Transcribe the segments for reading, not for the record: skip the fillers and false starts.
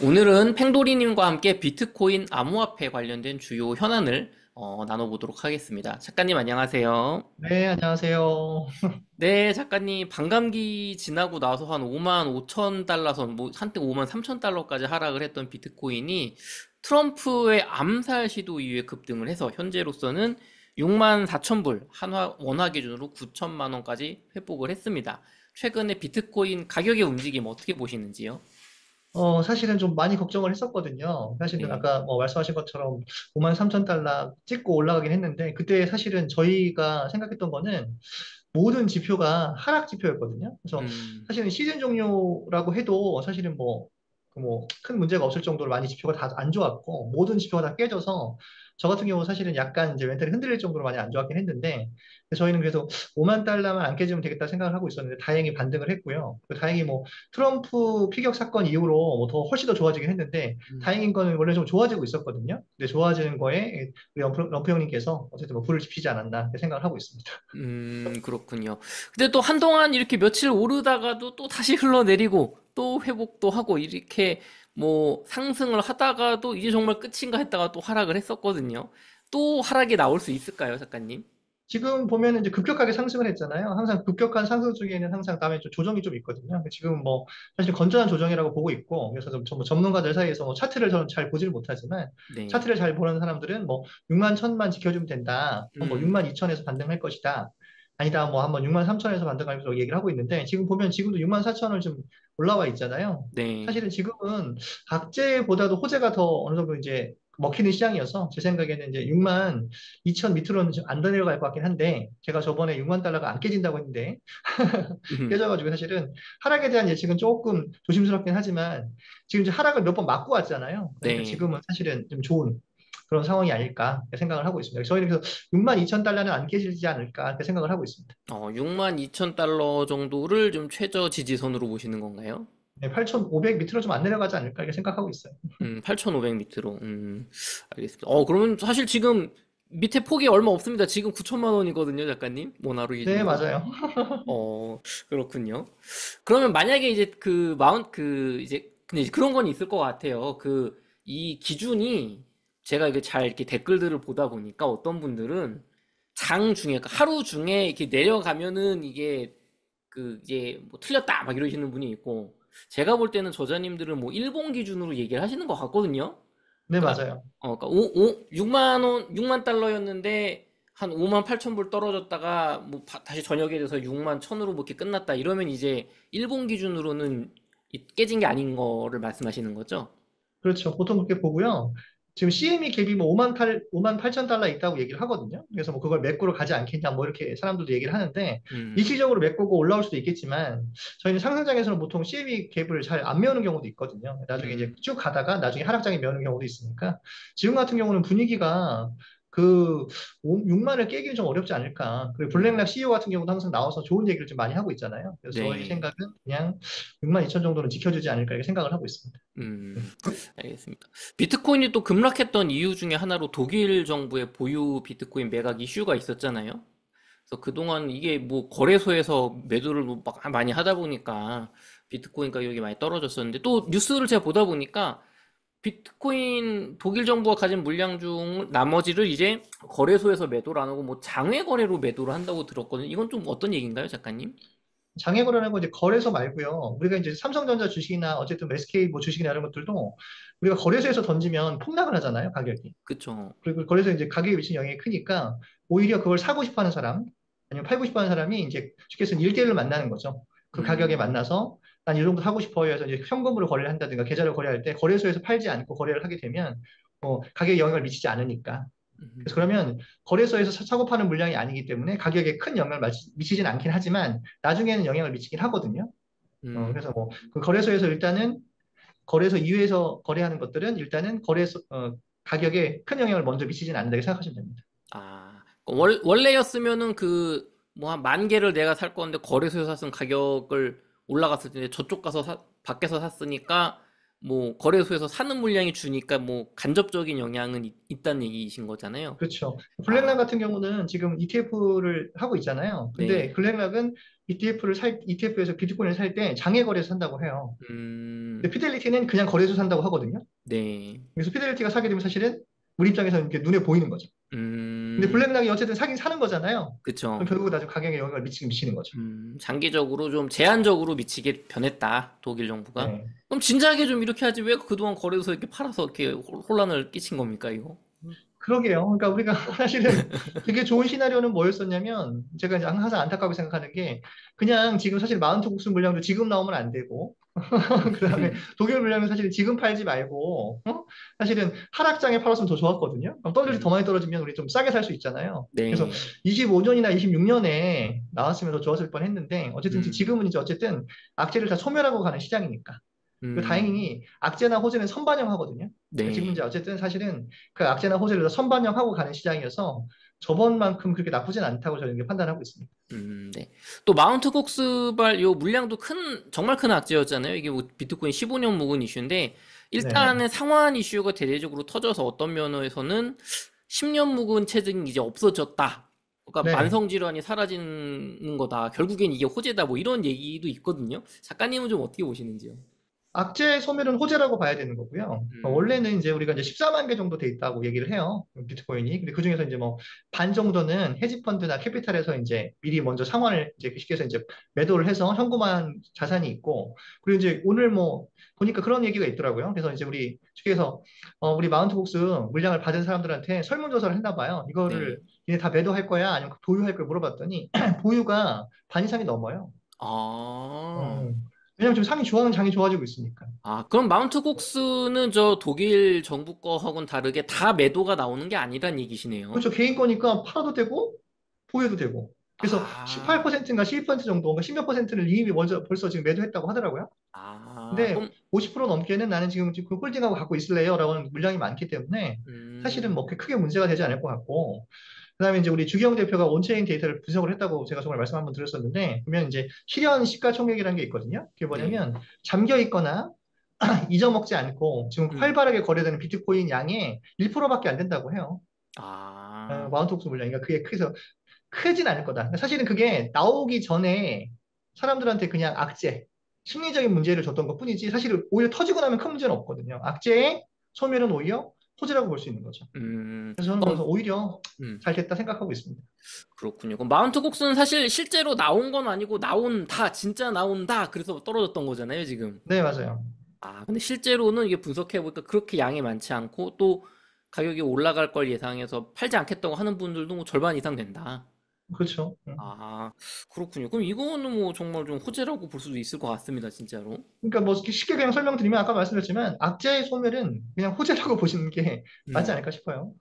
오늘은 팽도리님과 함께 비트코인 암호화폐 관련된 주요 현안을 나눠보도록 하겠습니다. 작가님 안녕하세요. 네, 안녕하세요. 네, 작가님 반감기 지나고 나서 한 5만 5천 달러 선, 뭐 한때 5만 3천 달러까지 하락을 했던 비트코인이 트럼프의 암살 시도 이후에 급등을 해서 현재로서는 6만 4천 불, 원화 기준으로 9천만 원까지 회복을 했습니다. 최근에 비트코인 가격의 움직임 어떻게 보시는지요? 사실은 좀 많이 걱정을 했었거든요. 사실은 네. 아까 뭐 말씀하신 것처럼 5만 3천 달러 찍고 올라가긴 했는데, 그때 사실은 저희가 생각했던 거는 모든 지표가 하락 지표였거든요. 그래서 음. 사실은 시즌 종료라고 해도 사실은 큰 문제가 없을 정도로 많이 지표가 다 안 좋았고, 모든 지표가 다 깨져서 저 같은 경우 사실은 약간 이제 멘탈이 흔들릴 정도로 많이 안 좋았긴 했는데, 저희는 그래서 5만 달러만 안 깨지면 되겠다 생각을 하고 있었는데, 다행히 반등을 했고요. 다행히 뭐 트럼프 피격 사건 이후로 뭐 훨씬 더 좋아지긴 했는데, 음. 다행인 거는 원래 좀 좋아지고 있었거든요. 근데 좋아지는 거에 우리 럼프 형님께서 어쨌든 뭐 불을 지피지 않았나 이렇게 생각을 하고 있습니다. 그렇군요. 근데 또 한동안 이렇게 며칠 오르다가도 또 다시 흘러내리고 또 회복도 하고 이렇게 뭐 상승을 하다가도 이제 정말 끝인가 했다가 또 하락을 했었거든요. 또 하락이 나올 수 있을까요, 작가님? 지금 보면 이제 급격하게 상승을 했잖아요. 항상 급격한 상승 중에는 항상 다음에 좀 조정이 좀 있거든요. 지금 뭐 사실 건전한 조정이라고 보고 있고, 그래서 뭐 전문가들 사이에서 뭐 차트를 저는 잘 보지를 못하지만, 네. 차트를 잘 보는 사람들은 뭐 6만 1천만 지켜주면 된다. 뭐 음. 6만 2천에서 반등할 것이다. 아니다. 뭐 한번 6만 3천에서 반등하면서 얘기를 하고 있는데, 지금 보면 지금도 6만 4천을 좀 올라와 있잖아요. 네. 사실은 지금은 악재보다도 호재가 더 어느 정도 이제 먹히는 시장이어서, 제 생각에는 이제 6만 2천 밑으로는 좀 안 더 내려갈 것 같긴 한데, 제가 저번에 6만 달러가 안 깨진다고 했는데 음. 깨져가지고 사실은 하락에 대한 예측은 조금 조심스럽긴 하지만, 지금 이제 하락을 몇 번 맞고 왔잖아요. 그러니까 네. 지금은 사실은 좀 좋은 그런 상황이 아닐까 생각을 하고 있습니다. 저희는 그래서 6만 2천 달러는 안 깨지지 않을까 이렇게 생각을 하고 있습니다. 6만 2천 달러 정도를 좀 최저 지지선으로 보시는 건가요? 네, 8,500 밑으로 좀 안 내려가지 않을까 이렇게 생각하고 있어요. 8,500 밑으로. 알겠습니다. 그러면 사실 지금 밑에 폭이 얼마 없습니다. 지금 9천만 원이거든요, 작가님. 모나로 네, 기준으로. 맞아요. 그렇군요. 그러면 만약에 이제 근데 이제 그런 건 있을 것 같아요. 이 기준이 제가 이게 잘 이렇게 댓글들을 보다 보니까 어떤 분들은 장 중에, 그러니까 하루 중에 이렇게 내려가면은 이제 뭐 틀렸다 막 이러시는 분이 있고, 제가 볼 때는 저자님들은 뭐 일본 기준으로 얘기를 하시는 것 같거든요. 네, 그러니까 맞아요. 6만 원, 6만 달러였는데 한 5만 8천 불 떨어졌다가 뭐 다시 저녁에 돼서 6만 천으로 뭐 이렇게 끝났다 이러면 이제 일본 기준으로는 깨진 게 아닌 거를 말씀하시는 거죠? 그렇죠. 보통 그렇게 보고요. 지금 CME 갭이 뭐 5만 8천 달러 있다고 얘기를 하거든요. 그래서 뭐 그걸 메꾸러 가지 않겠냐, 뭐 이렇게 사람들도 얘기를 하는데, 음. 일시적으로 메꾸고 올라올 수도 있겠지만, 저희는 상승장에서는 보통 CME 갭을 잘 안 메우는 경우도 있거든요. 나중에 이제 음. 쭉 가다가 나중에 하락장에 메우는 경우도 있으니까, 지금 같은 경우는 분위기가 그 6만을 깨기는 좀 어렵지 않을까. 그리고 음. 블랙락 CEO 같은 경우도 항상 나와서 좋은 얘기를 좀 많이 하고 있잖아요. 그래서 저희 네. 생각은 그냥 6만 2천 정도는 지켜주지 않을까 이렇게 생각을 하고 있습니다. 음. 알겠습니다. 비트코인이 또 급락했던 이유 중에 하나로 독일 정부의 보유 비트코인 매각 이슈가 있었잖아요. 그래서 그동안 이게 뭐 거래소에서 매도를 막 많이 하다 보니까 비트코인 가격이 많이 떨어졌었는데, 또 뉴스를 제가 보다 보니까 비트코인 독일 정부가 가진 물량 중 나머지를 이제 거래소에서 매도를 안 하고 뭐 장외 거래로 매도를 한다고 들었거든요. 이건 좀 어떤 얘기인가요, 작가님? 장애 거래라는 건 이제 거래소 말고요. 우리가 이제 삼성전자 주식이나 어쨌든 SK 뭐 주식이나 이런 것들도 우리가 거래소에서 던지면 폭락을 하잖아요, 가격이. 그쵸. 그리고 거래소에 이제 가격에 미치는 영향이 크니까 오히려 그걸 사고 싶어 하는 사람, 아니면 팔고 싶어 하는 사람이 이제 쉽게 해서 1대1로 만나는 거죠. 그 가격에 음. 만나서 난 이 정도 사고 싶어요 해서 이제 현금으로 거래를 한다든가 계좌를 거래할 때 거래소에서 팔지 않고 거래를 하게 되면 가격에 영향을 미치지 않으니까. 그래서 음. 그러면 거래소에서 사고 파는 물량이 아니기 때문에 가격에 큰 영향을 미치진 않긴 하지만 나중에는 영향을 미치긴 하거든요. 음. 그래서 뭐 그 거래소에서 일단은 거래소 이외에서 거래하는 것들은 일단은 가격에 큰 영향을 먼저 미치진 않는다고 생각하시면 됩니다. 원래였으면은 뭐 한 만 개를 내가 살 건데 거래소에서 샀으면 가격을 올라갔을 텐데 저쪽 가서 밖에서 샀으니까 뭐 거래소에서 사는 물량이 주니까 뭐 간접적인 영향은 있다는 얘기이신 거잖아요. 그렇죠. 블랙락 아, 같은 경우는 지금 ETF를 하고 있잖아요. 근데 네. 블랙락은 ETF에서 비트코인을 살 때 장외 거래소 산다고 해요. 근데 음, 피델리티는 그냥 거래소 산다고 하거든요. 네. 그래서 피델리티가 사게 되면 사실은 우리 입장에서는 이렇게 눈에 보이는 거죠. 근데 음, 블랙락이 어쨌든 사긴 사는 거잖아요. 그럼 그쵸. 결국 나중 가격에 영향을 미치는 거죠. 장기적으로 좀 제한적으로 미치게 변했다, 독일 정부가. 네. 그럼 진작에 좀 이렇게 하지 왜 그동안 거래소 이렇게 팔아서 이렇게 혼란을 끼친 겁니까, 이거? 그러게요. 그러니까 우리가 사실은 되게 좋은 시나리오는 뭐였었냐면 제가 이제 항상 안타깝게 생각하는 게 그냥 지금 사실 마운트 국수 물량도 지금 나오면 안 되고 그다음에 독일 물량은 사실 지금 팔지 말고 사실은 하락장에 팔았으면 더 좋았거든요. 그럼 떨어질 더 음, 많이 떨어지면 우리 좀 싸게 살 수 있잖아요. 그래서 네. 25년이나 26년에 나왔으면 더 좋았을 뻔했는데 어쨌든 음, 지금은 이제 어쨌든 악재를 다 소멸하고 가는 시장이니까. 그 음, 다행히 악재나 호재는 선반영하거든요. 그러니까 지금 이제 네. 어쨌든 사실은 그 악재나 호재를 다 선반영하고 가는 시장이어서 저번만큼 그렇게 나쁘진 않다고 저는 이렇게 판단하고 있습니다. 네. 또 마운트 곡스발 요 물량도 정말 큰 악재였잖아요. 이게 뭐 비트코인 15년 묵은 이슈인데 네네. 일단은 상환 이슈가 대대적으로 터져서 어떤 면에서는 10년 묵은 체증이 이제 없어졌다. 그러니까 네. 만성 질환이 사라지는 거다. 결국엔 이게 호재다. 뭐 이런 얘기도 있거든요. 작가님은 좀 어떻게 보시는지요? 악재 소멸은 호재라고 봐야 되는 거고요. 음, 원래는 이제 우리가 이제 14만 개 정도 돼 있다고 얘기를 해요. 비트코인이. 근데 그중에서 이제 뭐 반 정도는 헤지펀드나 캐피탈에서 이제 미리 먼저 상환을 이제 쉽게 해서 이제 매도를 해서 현금화한 자산이 있고 그리고 이제 오늘 뭐 보니까 그런 얘기가 있더라고요. 그래서 이제 우리 측에서 우리 마운트복스 물량을 받은 사람들한테 설문조사를 했나 봐요. 네. 이거를 얘네 다 매도할 거야? 아니면 보유할 거야? 물어봤더니 보유가 반 이상이 넘어요. 아, 음. 왜냐면 지금 상이 좋아하는 장이 좋아지고 있으니까. 그럼 마운트 곡스는 저 독일 정부 거하고는 다르게 다 매도가 나오는 게 아니란 얘기시네요. 그렇죠. 개인 거니까 팔아도 되고 보유도 되고. 그래서 아, 18%인가 12% 정도, 뭐 10몇 퍼센트를 이미 먼저 벌써 지금 매도했다고 하더라고요. 근데 그럼, 50% 넘게는 나는 지금 그 홀딩하고 갖고 있을래요? 라고 하는 물량이 많기 때문에 사실은 뭐 음, 그렇게 크게 문제가 되지 않을 것 같고. 그다음에 이제 우리 주기영 대표가 온체인 데이터를 분석을 했다고 제가 정말 말씀 한번 드렸었는데, 그러면 이제 실현 시가총액이라는 게 있거든요. 그게 네. 뭐냐면 잠겨 있거나 잊어먹지 않고 지금 음, 활발하게 거래되는 비트코인 양의 1%밖에 안 된다고 해요. 아, 마운트 옥스 물량. 그러니까 그게 크진 않을 거다. 그러니까 사실은 그게 나오기 전에 사람들한테 그냥 악재, 심리적인 문제를 줬던 것 뿐이지 사실 오히려 터지고 나면 큰 문제는 없거든요. 악재의 소멸은 오히려 호재라고 볼 수 있는 거죠. 그래서 저는 그래서 그럼, 오히려 음, 잘 됐다 생각하고 있습니다. 그렇군요. 그럼 마운트 곡스는 사실 실제로 나온 건 아니고 나온다, 진짜 나온다. 그래서 떨어졌던 거잖아요, 지금. 네, 맞아요. 근데 실제로는 이게 분석해보니까 그렇게 양이 많지 않고 또 가격이 올라갈 걸 예상해서 팔지 않겠다고 하는 분들도 뭐 절반 이상 된다. 그렇죠. 아, 그렇군요. 그럼 이거는 뭐 정말 좀 호재라고 볼 수도 있을 것 같습니다, 진짜로. 그러니까 뭐 쉽게 그냥 설명드리면 아까 말씀드렸지만 악재의 소멸은 그냥 호재라고 보시는 게 맞지 음, 않을까 싶어요.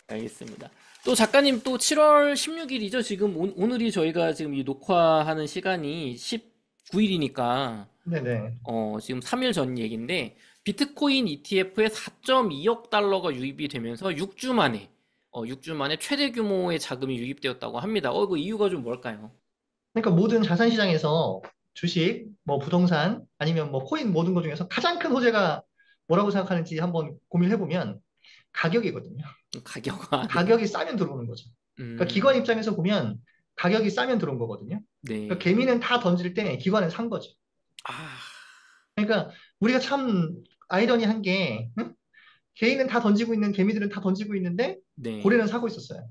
알겠습니다. 또 작가님 또 7월 16일이죠. 지금 오늘이 저희가 지금 이 녹화하는 시간이 19일이니까 네네. 지금 3일 전 얘기인데 비트코인 ETF에 4.2억 달러가 유입이 되면서 6주 만에 최대 규모의 자금이 유입되었다고 합니다. 그 이유가 좀 뭘까요? 그러니까 모든 자산 시장에서 주식, 뭐 부동산, 아니면 뭐 코인 모든 것 중에서 가장 큰 호재가 뭐라고 생각하는지 한번 고민해 보면 가격이거든요. 네. 가격이 싸면 들어오는 거죠. 그러니까 기관 음, 입장에서 보면 가격이 싸면 들어온 거거든요. 그러니까 네. 개미는 다 던질 때 기관은 산 거죠. 아, 그러니까 우리가 참 아이러니한 게 개인은 다 던지고 있는 개미들은 다 던지고 있는데 네. 고래는 사고 있었어요.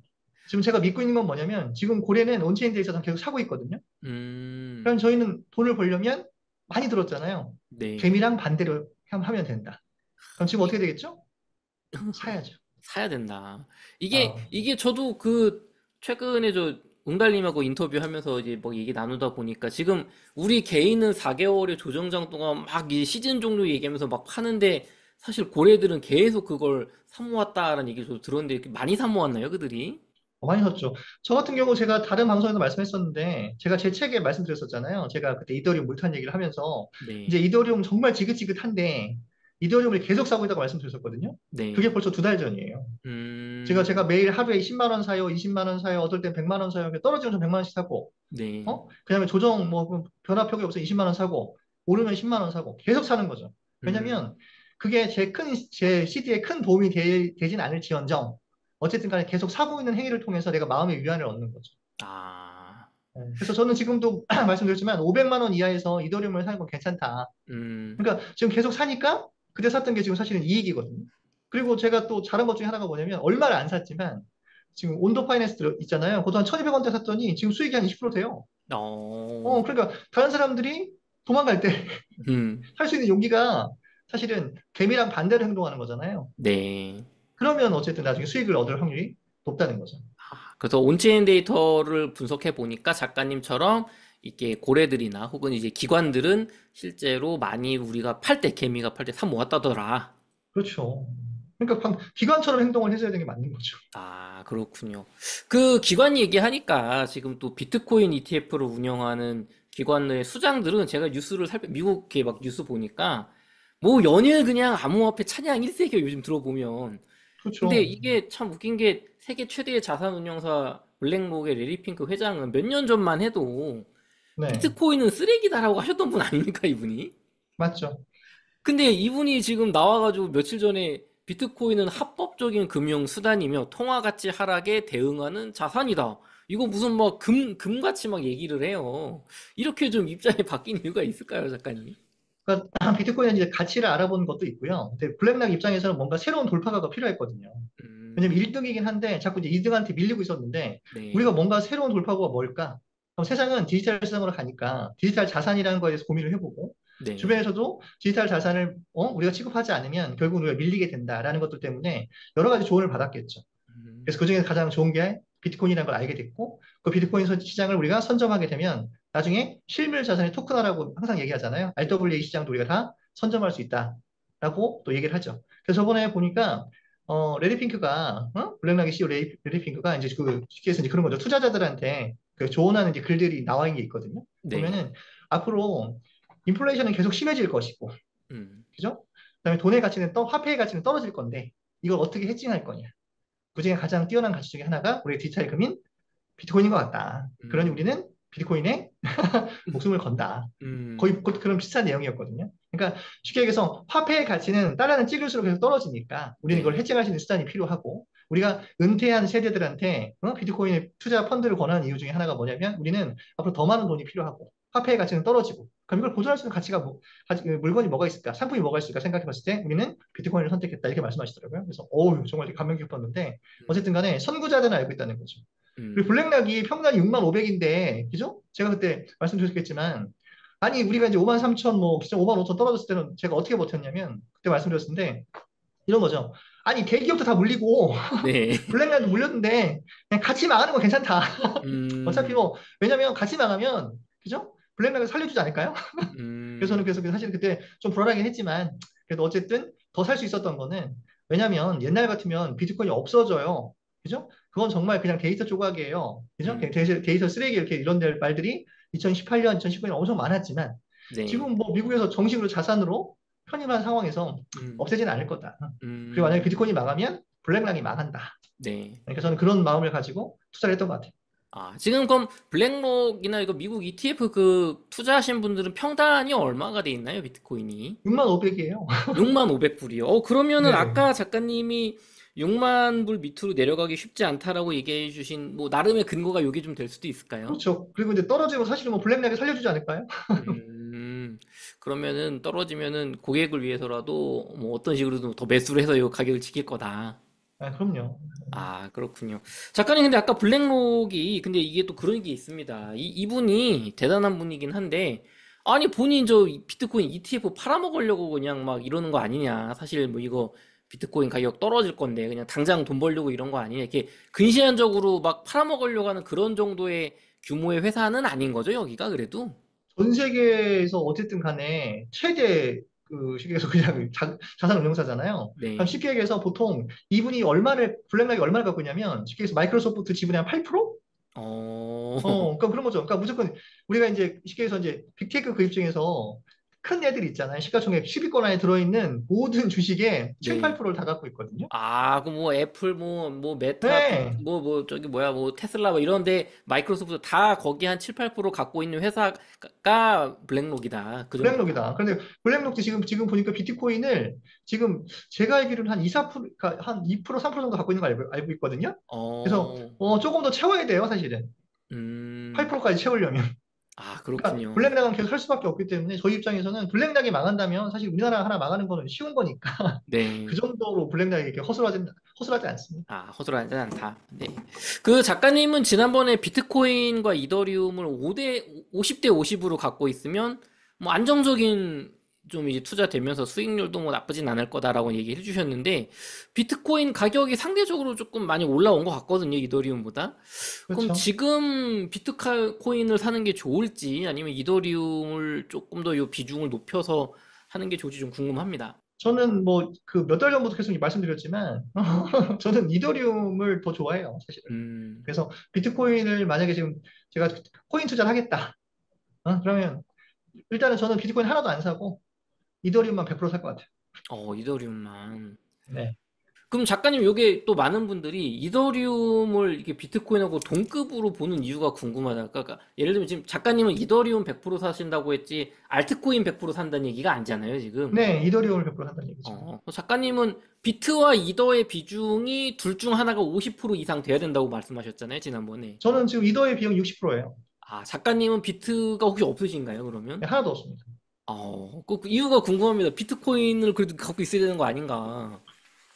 지금 제가 믿고 있는 건 뭐냐면 지금 고래는 온체인에 있어서 계속 사고 있거든요. 음, 그럼 저희는 돈을 벌려면 많이 들었잖아요. 네. 개미랑 반대로 하면 된다. 그럼 지금 어떻게 되겠죠? 사야죠. 사야 된다. 어, 이게 저도 최근에 응달님하고 인터뷰하면서 이제 뭐 얘기 나누다 보니까 지금 우리 개인은 4개월의 조정장 동안 막 이 시즌 종료 얘기하면서 막 파는데 사실 고래들은 계속 그걸 사모았다라는 얘기를 저도 들었는데 많이 사모았나요, 그들이? 많이 샀죠. 저 같은 경우 제가 다른 방송에서 말씀했었는데 제가 제 책에 말씀드렸었잖아요. 제가 그때 이더리움 물탄 얘기를 하면서 이제 네. 이더리움 정말 지긋지긋한데 이더리움을 계속 사고 있다고 말씀드렸었거든요. 그게 네. 벌써 2달 전이에요. 제가 음, 매일 하루에 10만 원 사요, 20만 원 사요, 어떨 땐 100만 원 사요. 이렇게 떨어지면 좀 100만 원씩 사고, 네. 그다음에 조정 뭐 변화폭이 없어 20만 원 사고, 오르면 10만 원 사고 계속 사는 거죠. 음. 왜냐면 그게 제 CD에 큰 도움이 되진 않을지언정 어쨌든 간에 계속 사고 있는 행위를 통해서 내가 마음의 위안을 얻는 거죠. 아. 그래서 저는 지금도 말씀드렸지만 500만 원 이하에서 이더리움을 사는 건 괜찮다. 음. 그러니까 지금 계속 사니까 그때 샀던 게 지금 사실은 이익이거든요. 그리고 제가 또 잘한 것 중에 하나가 뭐냐면 얼마를 안 샀지만 지금 온도 파이낸스 있잖아요. 그것도 한 1200원대 샀더니 지금 수익이 한 20% 돼요. 어. 그러니까 다른 사람들이 도망갈 때 음. 할 수 있는 용기가 사실은 개미랑 반대로 행동하는 거잖아요. 네. 그러면 어쨌든 나중에 수익을 얻을 확률이 높다는 거죠. 그래서 온체인 데이터를 분석해 보니까 작가님처럼 이게 고래들이나 혹은 이제 기관들은 실제로 많이 우리가 팔 때 개미가 팔 때 사 모았다더라. 그렇죠. 그러니까 기관처럼 행동을 해줘야 되는 게 맞는 거죠. 아, 그렇군요. 그 기관 얘기하니까 지금 또 비트코인 ETF를 운영하는 기관의 수장들은 제가 뉴스를 미국 게 막 뉴스 보니까 뭐 연일 그냥 암호화폐 찬양 일색이에요, 요즘 들어보면. 근데 그렇죠. 이게 참 웃긴 게 세계 최대의 자산 운용사 블랙록의 레리 핑크 회장은 몇 년 전만 해도 네, 비트코인은 쓰레기다라고 하셨던 분 아닙니까, 이분이? 맞죠. 근데 이분이 지금 나와가지고 며칠 전에 비트코인은 합법적인 금융 수단이며 통화 가치 하락에 대응하는 자산이다. 이거 무슨 막 금같이 막 얘기를 해요. 이렇게 좀 입장이 바뀐 이유가 있을까요, 작가님? 그러니까 비트코인은 이제 가치를 알아보는 것도 있고요. 근데 블랙락 입장에서는 뭔가 새로운 돌파구가 필요했거든요. 왜냐면 음, 1등이긴 한데 자꾸 이제 2등한테 밀리고 있었는데 네, 우리가 뭔가 새로운 돌파구가 뭘까? 그럼 세상은 디지털 세상으로 가니까 디지털 자산이라는 거에 대해서 고민을 해보고 네, 주변에서도 디지털 자산을 우리가 취급하지 않으면 결국 우리가 밀리게 된다라는 것들 때문에 여러 가지 조언을 받았겠죠. 그래서 음, 그중에 가장 좋은 게 비트코인이라는 걸 알게 됐고 그 비트코인 시장을 우리가 선점하게 되면 나중에 실물 자산의 토큰화라고 항상 얘기하잖아요. RWA 시장도 우리가 다 선점할 수 있다라고 또 얘기를 하죠. 그래서 저번에 보니까 레리 핑크가 블랙락의 CEO 레리 핑크가 이제 그 쉽게 해서 이제 그런 거죠. 투자자들한테 그 조언하는 이제 글들이 나와 있는 게 있거든요. 네, 보면은 앞으로 인플레이션은 계속 심해질 것이고, 음, 그죠? 그다음에 돈의 가치는 화폐의 가치는 떨어질 건데 이걸 어떻게 해칭할 거냐? 그중에 가장 뛰어난 가치 중에 하나가 우리의 디지털 금인 비트코인인 것 같다. 그러니 음, 우리는 비트코인에 목숨을 건다. 음, 거의 그런 비슷한 내용이었거든요. 그러니까 쉽게 얘기해서 화폐의 가치는 달러는 찍을수록 계속 떨어지니까 우리는 이걸 네, 해칭할 수 있는 수단이 필요하고 우리가 은퇴한 세대들한테 비트코인의 투자 펀드를 권하는 이유 중에 하나가 뭐냐면 우리는 앞으로 더 많은 돈이 필요하고 화폐의 가치는 떨어지고 그럼 이걸 보존할 수 있는 가치가 물건이 뭐가 있을까? 상품이 뭐가 있을까? 생각해 봤을 때 우리는 비트코인을 선택했다 이렇게 말씀하시더라고요. 그래서 어우 정말 감명 깊었는데 음, 어쨌든 간에 선구자들은 알고 있다는 거죠. 그리고 음, 블랙락이 평단이 6만 500인데, 그죠? 제가 그때 말씀드렸겠지만, 아니, 우리가 이제 5만 3천, 뭐, 진짜 5만 5천 떨어졌을 때는 제가 어떻게 버텼냐면, 그때 말씀드렸는데, 이런 거죠. 아니, 대기업도 다 물리고, 네, 블랙락도 물렸는데, 그냥 같이 망하는 건 괜찮다. 어차피 음, 뭐, 왜냐면 같이 망하면, 그죠? 블랙락을 살려주지 않을까요? 그래서 저는 음, 그래서 사실 그때 좀 불안하긴 했지만, 그래도 어쨌든 더 살 수 있었던 거는, 왜냐면 옛날 같으면 비트코인이 없어져요. 그죠? 그건 정말 그냥 데이터 조각이에요. 그죠? 그냥 음, 데이터 쓰레기 이렇게 이런 데 말들이 2018년, 2019년 엄청 많았지만, 네, 지금 뭐 미국에서 정식으로 자산으로 편입한 상황에서 음, 없애지는 않을 거다. 그리고 만약에 음, 비트코인이 망하면 블랙락이 망한다. 네. 그러니까 저는 그런 마음을 가지고 투자를 했던 것 같아요. 아, 지금 그럼 블랙록이나 이거 미국 ETF 그 투자하신 분들은 평단이 얼마가 돼 있나요, 비트코인이? 6만 500이에요. 6만 500불이요. 그러면은 네. 아까 작가님이 6만 불 밑으로 내려가기 쉽지 않다라고 얘기해 주신 뭐 나름의 근거가 요게 좀 될 수도 있을까요? 그렇죠. 그리고 이제 떨어지면 사실은 뭐 블랙락이 살려주지 않을까요? 음, 그러면은 떨어지면은 고객을 위해서라도 뭐 어떤 식으로든 더 매수를 해서 이 가격을 지킬 거다. 아, 그럼요. 아, 그렇군요. 작가님, 근데 아까 블랙록이, 근데 이게 또 그런 게 있습니다. 이분이 대단한 분이긴 한데, 아니, 본인 비트코인 ETF 팔아먹으려고 그냥 막 이러는 거 아니냐. 사실 뭐 이거 비트코인 가격 떨어질 건데, 그냥 당장 돈 벌려고 이런 거 아니냐. 이렇게 근시안적으로 막 팔아먹으려고 하는 그런 정도의 규모의 회사는 아닌 거죠, 여기가 그래도? 전 세계에서 어쨌든 간에 최대 그 시기에서 그냥 자산 운용사잖아요. 그럼 네. 쉽게 얘기해서 보통 이분이 블랙락이 얼마를 갖고 있냐면 쉽게 얘기해서 마이크로소프트 지분의 한 8%? 어, 그러니까 그런 거죠. 그러니까 무조건 우리가 이제 쉽게 해서 이제 빅테크 그 입장에서 큰 애들 있잖아요. 시가총액 10위권 안에 들어있는 모든 주식의 7, 네. 8%를 다 갖고 있거든요. 아, 그 뭐 애플 뭐 메타 네. 저기 뭐야 뭐 테슬라 뭐 이런데 마이크로소프트 다 거기 한 7, 8% 갖고 있는 회사가 블랙록이다. 그 정도다. 블랙록이다. 그런데 블랙록도 지금 보니까 비트코인을 지금 제가 알기로는 한 2, 4%, 그러니까 한 2%, 3% 정도 갖고 있는 거 알고 있거든요. 그래서 어, 조금 더 채워야 돼요, 사실은. 음, 8%까지 채우려면. 아, 그러니까 그렇군요. 블랙락은 계속 할 수밖에 없기 때문에 저희 입장에서는 블랙락이 망한다면 사실 우리나라 하나 망하는 거는 쉬운 거니까 그 네. 정도로 블랙락이 이렇게 허술하지 않습니다. 아, 허술하지 않다. 네. 그 작가님은 지난번에 비트코인과 이더리움을 50대 50으로 갖고 있으면 뭐 안정적인 좀 이제 투자되면서 수익률도 뭐 나쁘진 않을 거다라고 얘기해 주셨는데 비트코인 가격이 상대적으로 조금 많이 올라온 것 같거든요, 이더리움보다. 그럼 그렇죠. 지금 비트코인을 사는 게 좋을지 아니면 이더리움을 조금 더 요 비중을 높여서 하는 게 좋을지 좀 궁금합니다. 저는 뭐 그 몇 달 전부터 계속 말씀드렸지만 저는 이더리움을 더 좋아해요, 사실은. 음, 그래서 비트코인을 만약에 지금 제가 코인 투자를 하겠다. 그러면 일단은 저는 비트코인 하나도 안 사고 이더리움만 100%살 것 같아요. 이더리움만. 네. 그럼 작가님, 요게 또 많은 분들이 이더리움을 이렇게 비트코인하고 동급으로 보는 이유가 궁금하다. 그러니까 예를 들면 지금 작가님은 이더리움 100% 사신다고 했지 알트코인 100% 산다는 얘기가 아니잖아요, 지금. 네, 이더리움을 100% 산다는 얘기죠. 작가님은 비트와 이더의 비중이 둘 중 하나가 50% 이상 돼야 된다고 말씀하셨잖아요, 지난번에. 저는 지금 이더의 비용 60%예요. 아, 작가님은 비트가 혹시 없으신가요, 네, 그러면? 하나도 없습니다. 그 이유가 궁금합니다. 비트코인을 그래도 갖고 있어야 되는 거 아닌가.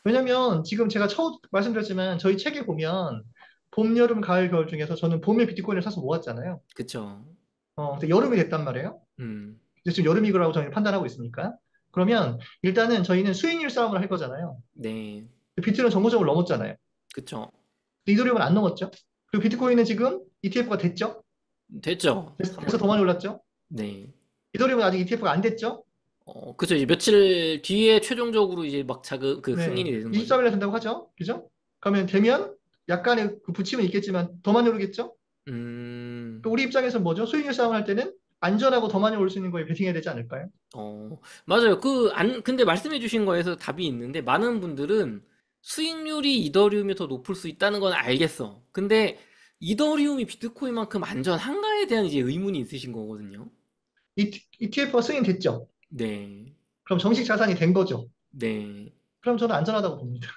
왜냐면 지금 제가 처음 말씀드렸지만 저희 책에 보면 봄, 여름, 가을, 겨울 중에서 저는 봄에 비트코인을 사서 모았잖아요. 그쵸. 근데 여름이 됐단 말이에요. 음, 근데 지금 여름이라고 저희는 판단하고 있으니까. 그러면 일단은 저희는 수익률 싸움을 할 거잖아요. 네. 비트는 정고점을 넘었잖아요. 그쵸. 근데 이더리움은 안 넘었죠. 그리고 비트코인은 지금 ETF가 됐죠. 됐죠. 그래서 3월. 더 많이 올랐죠. 네. 이더리움은 아직 ETF가 안 됐죠. 그쵸. 이제 며칠 뒤에 최종적으로 이제 막 네. 승인이 되는 거죠. 23일에 된다고 하죠. 그죠? 그러면 되면 약간의 그 부침은 있겠지만 더 많이 오르겠죠. 그 음, 우리 입장에서 뭐죠? 수익률 싸움을 할 때는 안전하고 더 많이 올 수 있는 거에 베팅해야 되지 않을까요? 맞아요. 근데 말씀해 주신 거에서 답이 있는데, 많은 분들은 수익률이 이더리움이 더 높을 수 있다는 건 알겠어. 근데 이더리움이 비트코인만큼 안전한가에 대한 이제 의문이 있으신 거거든요. ETF가 승인됐죠. 네. 그럼 정식 자산이 된 거죠. 네. 그럼 저는 안전하다고 봅니다.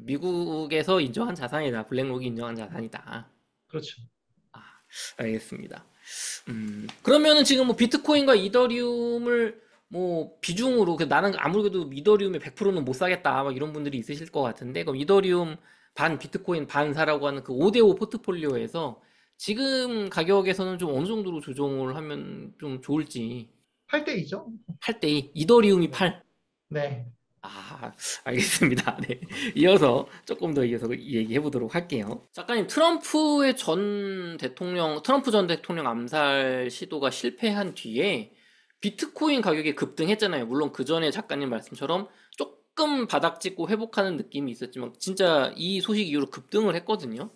미국에서 인정한 자산이다. 블랙록이 인정한 자산이다. 그렇죠. 아, 알겠습니다. 그러면은 지금 뭐 비트코인과 이더리움을 뭐 비중으로 나는 아무래도 이더리움의 100%는 못 사겠다 막 이런 분들이 있으실 것 같은데 그럼 이더리움 반 비트코인 반 사라고 하는 그 5대5 포트폴리오에서 지금 가격에서는 좀 어느 정도로 조정을 하면 좀 좋을지 8대2죠. 8대2 이더리움이 네. 8. 네. 아, 알겠습니다. 네. 이어서 조금 더 이어서 얘기해 보도록 할게요. 작가님, 트럼프 전 대통령 암살 시도가 실패한 뒤에 비트코인 가격이 급등했잖아요. 물론 그 전에 작가님 말씀처럼 조금 바닥 찍고 회복하는 느낌이 있었지만 진짜 이 소식 이후로 급등을 했거든요.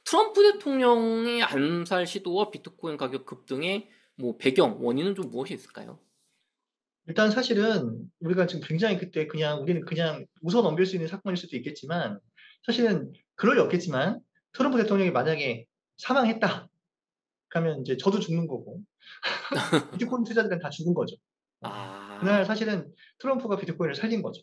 트럼프 대통령의 암살 시도와 비트코인 가격 급등의 뭐 배경, 원인은 좀 무엇이 있을까요? 일단 사실은 우리가 지금 굉장히 그때 우리는 그냥 웃어 넘길 수 있는 사건일 수도 있겠지만 사실은 그럴 리 없겠지만 트럼프 대통령이 만약에 사망했다. 그러면 이제 저도 죽는 거고 비트코인 투자들은 다 죽은 거죠. 그날 아, 사실은 트럼프가 비트코인을 살린 거죠.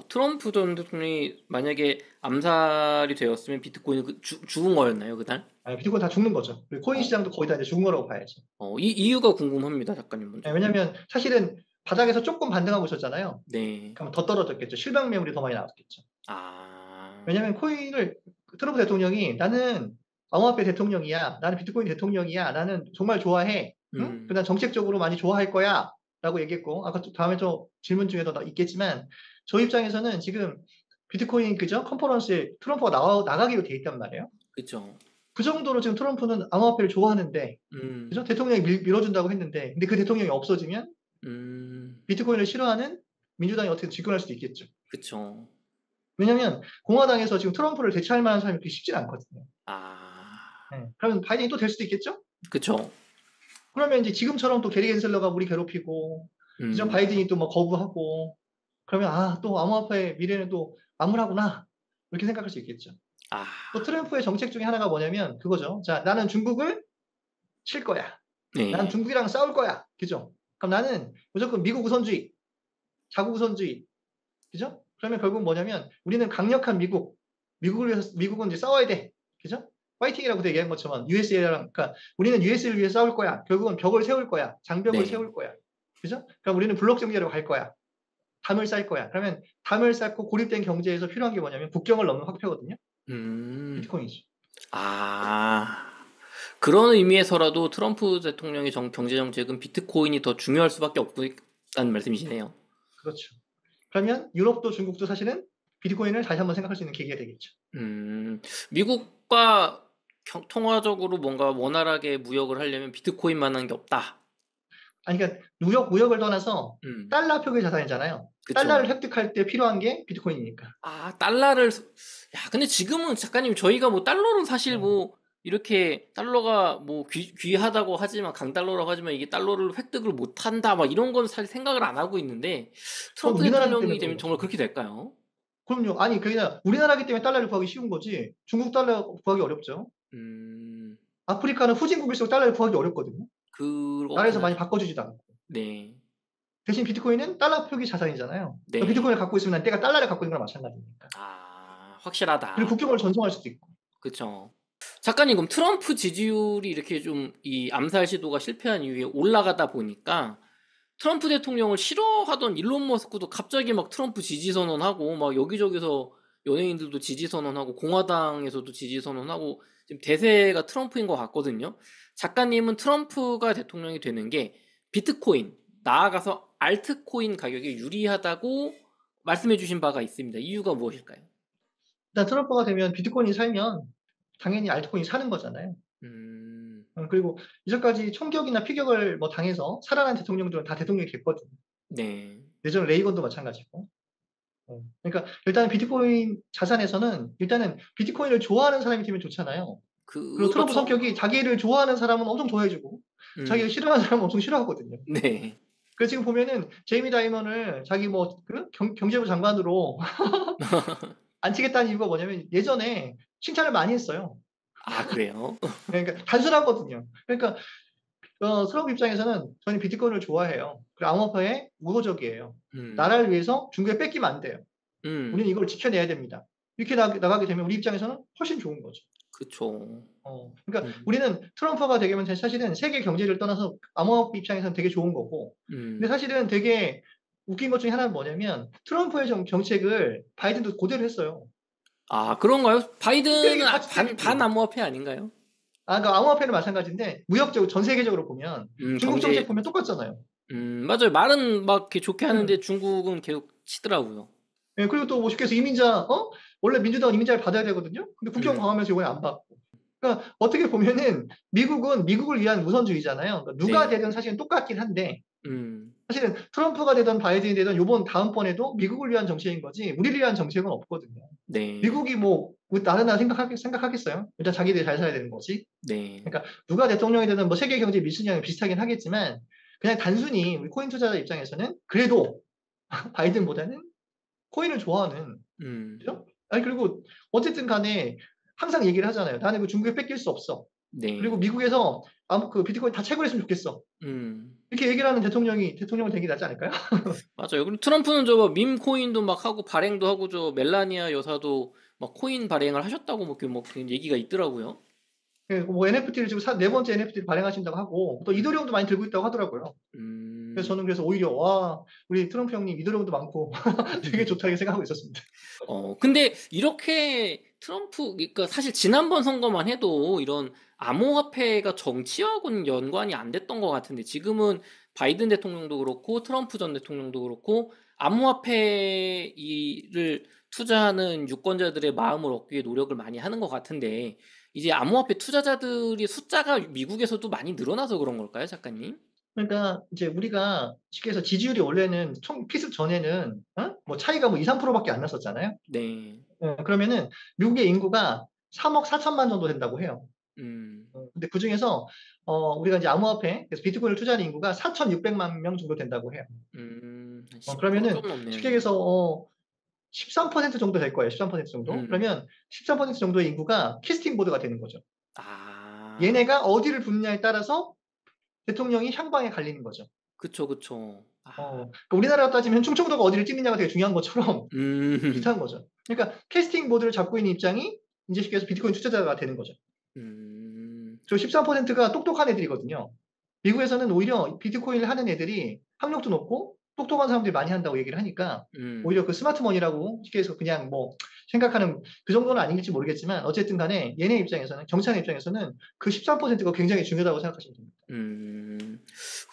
트럼프 전 대통령이 만약에 암살이 되었으면 비트코인은 죽은 거였나요, 그날? 비트코인 다 죽는 거죠. 그리고 코인 어, 시장도 거의 다 이제 죽은 거라고 봐야죠. 이 이유가 궁금합니다, 작가님 먼저. 왜냐하면 사실은 바닥에서 조금 반등하고 있었잖아요. 네. 그러면 더 떨어졌겠죠. 실방 매물이 더 많이 나왔겠죠. 아, 왜냐하면 트럼프 대통령이 나는 암호화폐 대통령이야. 나는 비트코인 대통령이야. 나는 정말 좋아해. 응? 음, 난 정책적으로 많이 좋아할 거야. 라고 얘기했고, 아까 다음에 또 질문 중에도 있겠지만, 저 입장에서는 지금 비트코인 그죠? 컨퍼런스에 트럼프가 나가기로 돼 있단 말이에요. 그쵸. 그 정도로 지금 트럼프는 암호화폐를 좋아하는데, 그죠? 음, 대통령이 밀어준다고 했는데, 근데 그 대통령이 없어지면 음, 비트코인을 싫어하는 민주당이 어떻게 집권할 수도 있겠죠. 그쵸. 왜냐하면 공화당에서 지금 트럼프를 대체할 만한 사람이 그렇게 쉽지 않거든요. 아, 네. 그러면 바이든이 또 될 수도 있겠죠? 그쵸. 그러면 이제 지금처럼 또 게리 겐슬러가 우리 괴롭히고, 그죠? 음. 바이든이 또 뭐 거부하고 그러면 아, 또 암호화폐의 미래는 또 암울하구나. 이렇게 생각할 수 있겠죠. 아. 또 트럼프의 정책 중에 하나가 뭐냐면 그거죠. 자, 나는 중국을 칠 거야. 난 네. 중국이랑 싸울 거야. 그죠? 그럼 나는 무조건 미국 우선주의, 자국 우선주의. 그죠? 그러면 결국 뭐냐면 우리는 강력한 미국을 위해서 미국은 이제 싸워야 돼. 그죠? 파이팅이라고 얘기한 것처럼 USA랑 그러니까 우리는 US를 위해 싸울 거야. 결국은 벽을 세울 거야. 장벽을 네. 세울 거야. 그죠? 그럼 우리는 블록 경제로 갈 거야. 담을 쌓을 거야. 그러면 담을 쌓고 고립된 경제에서 필요한 게 뭐냐면 국경을 넘는 화폐거든요. 음. 비트코인이죠. 아. 그런 의미에서라도 트럼프 대통령의 경제 정책은 비트코인이 더 중요할 수밖에 없다는 말씀이시네요. 그렇죠. 그러면 유럽도 중국도 사실은 비트코인을 다시 한번 생각할 수 있는 계기가 되겠죠. 미국과 통화적으로 뭔가 원활하게 무역을 하려면 비트코인만한 게 없다. 아니, 그러니까 무역을 떠나서 음, 달러 표기 자산이잖아요. 달러를 그쵸. 획득할 때 필요한 게 비트코인이니까. 아, 달러를, 야, 근데 지금은 작가님, 저희가 뭐 달러는 사실 네. 뭐, 이렇게 달러가 뭐 귀하다고 하지만, 강달러라고 하지만 이게 달러를 획득을 못 한다, 막 이런 건 사실 생각을 안 하고 있는데, 그건 트럼프 우리나라기 때문에 대통령이 그런 되면 정말 거죠. 그렇게 될까요? 그럼요. 아니, 그냥 우리나라기 때문에 달러를 구하기 쉬운 거지. 중국 달러 구하기 어렵죠. 음, 아프리카는 후진국일수록 달러를 구하기 어렵거든요. 그렇긴 나라에서 많이 하죠. 바꿔주지도 않고. 네, 대신 비트코인은 달러 표기 자산이잖아요. 그럼 네. 비트코인을 갖고 있으면 내가 달러를 갖고 있는 거랑 마찬가지니까. 아, 그리고 확실하다. 국경을 전송할 수도 있고. 그쵸. 작가님, 그럼 트럼프 지지율이 이렇게 좀 이 암살 시도가 실패한 이후에 올라가다 보니까 트럼프 대통령을 싫어하던 일론 머스크도 갑자기 막 트럼프 지지 선언하고 막 여기저기서 연예인들도 지지 선언하고 공화당에서도 지지 선언하고 지금 대세가 트럼프인 것 같거든요. 작가님은 트럼프가 대통령이 되는 게 비트코인, 나아가서 알트코인 가격이 유리하다고 말씀해 주신 바가 있습니다. 이유가 무엇일까요? 일단 트럼프가 되면 비트코인이 살면 당연히 알트코인이 사는 거잖아요. 음, 그리고 이전까지 총격이나 피격을 뭐 당해서 살아난 대통령들은 다 대통령이 됐거든요. 네. 예전 레이건도 마찬가지고. 그러니까 일단은 비트코인 자산에서는 일단은 비트코인을 좋아하는 사람이 되면 좋잖아요. 그리고 트럼프 그렇죠. 성격이 자기를 좋아하는 사람은 엄청 좋아해주고 자기를 음, 싫어하는 사람은 엄청 싫어하거든요. 네. 그래서 지금 보면은 제이미 다이먼을 자기 뭐 그 경제부 장관으로 안 치겠다는 이유가 뭐냐면 예전에 칭찬을 많이 했어요. 아, 그래요? 그러니까 단순하거든요. 그러니까 트럼프 입장에서는 저는 비트코인을 좋아해요. 그리고 암호화폐에 우호적이에요. 음, 나라를 위해서 중국에 뺏기면 안 돼요. 우리는 음, 이걸 지켜내야 됩니다. 이렇게 나가게 되면 우리 입장에서는 훨씬 좋은 거죠. 그쵸. 그러니까 음, 우리는 트럼프가 되게 되면 사실은 세계 경제를 떠나서 암호화폐 입장에서는 되게 좋은 거고, 근데 음. 사실은 되게 웃긴 것 중에 하나는 뭐냐면 트럼프의 정책을 바이든도 그대로 했어요. 아, 그런가요? 바이든은 같이 반 때리기. 암호화폐 아닌가요? 아, 그러니까 암호화폐는 마찬가지인데 무역적으로 전 세계적으로 보면 중국 정책 경제, 보면 똑같잖아요. 맞아요. 말은 막 이렇게 좋게 하는데 네. 중국은 계속 치더라고요. 예, 그리고 또 뭐 쉽게 해서 원래 민주당은 이민자를 받아야 되거든요. 근데 국경 음, 방어하면서 이번에 안 받고. 그러니까 어떻게 보면은 미국은 미국을 위한 우선주의잖아요. 그러니까 누가 네. 되든 사실은 똑같긴 한데 음, 사실은 트럼프가 되든 바이든이 되든 요번 다음번에도 미국을 위한 정책인 거지 우리를 위한 정책은 없거든요. 네. 미국이 뭐 다른 나라 생각하겠어요? 일단 자기들이 잘 살아야 되는 거지. 네. 그러니까 누가 대통령이 되든 뭐 세계 경제 밀수냐는 비슷하긴 하겠지만 그냥 단순히 우리 코인 투자자 입장에서는 그래도 바이든보다는 코인을 좋아하는 음, 그죠? 아니 그리고 어쨌든 간에 항상 얘기를 하잖아요. 나는 그 중국에 뺏길 수 없어. 그리고 네. 미국에서 그 비트코인 다 채굴했으면 좋겠어. 음. 이렇게 얘기를 하는 대통령을 되는 게 낫지 않을까요? 맞아요. 그리고 트럼프는 저거 밈 코인도 막 하고 발행도 하고 저 멜라니아 여사도 막 코인 발행을 하셨다고 뭐 얘기가 있더라고요. 예, 뭐 NFT를 지금 네 번째 NFT를 발행하신다고 하고 또 음, 이더리움도 많이 들고 있다고 하더라고요. 그래서 음. 저는 오히려 와 우리 트럼프 형님 이더리움도 많고 되게 좋다 이렇게 생각하고 있었습니다. 근데 이렇게 트럼프, 그러니까 사실 지난번 선거만 해도 이런 암호화폐가 정치하고는 연관이 안 됐던 것 같은데 지금은 바이든 대통령도 그렇고 트럼프 전 대통령도 그렇고 암호화폐를 투자하는 유권자들의 마음을 얻기 위해 노력을 많이 하는 것 같은데 이제 암호화폐 투자자들이 숫자가 미국에서도 많이 늘어나서 그런 걸까요, 작가님? 그러니까 이제 우리가 쉽게 해서 지지율이 원래는 피습 전에는 뭐 차이가 뭐 2, 3%밖에 안 났었잖아요. 네. 그러면은 미국의 인구가 3억 4천만 정도 된다고 해요. 음. 근데 그 중에서 우리가 이제 암호화폐, 그래서 비트코인을 투자하는 인구가 4,600만 명 정도 된다고 해요. 한 10%좀 그러면은 넘네요, 쉽게 이게. 얘기해서 13% 정도 될 거예요. 13% 정도. 음. 그러면 13% 정도의 인구가 캐스팅 보드가 되는 거죠. 아. 얘네가 어디를 붙느냐에 따라서 대통령이 향방에 갈리는 거죠. 그쵸, 그쵸. 아. 그러니까 우리나라로 따지면 충청도가 어디를 찍느냐가 되게 중요한 것처럼 음. 비슷한 거죠. 그러니까 캐스팅 보드를 잡고 있는 입장이 이제 쉽게 해서 비트코인 투자자가 되는 거죠. 음. 저 13%가 똑똑한 애들이거든요. 미국에서는 오히려 비트코인을 하는 애들이 학력도 높고 똑똑한 사람들이 많이 한다고 얘기를 하니까 음. 오히려 그 스마트 머니라고 쉽게 해서 그냥 뭐 생각하는 그 정도는 아닐지 모르겠지만 어쨌든 간에 얘네 입장에서는 경찰의 입장에서는 그 13%가 굉장히 중요하다고 생각하시면 됩니다. 음.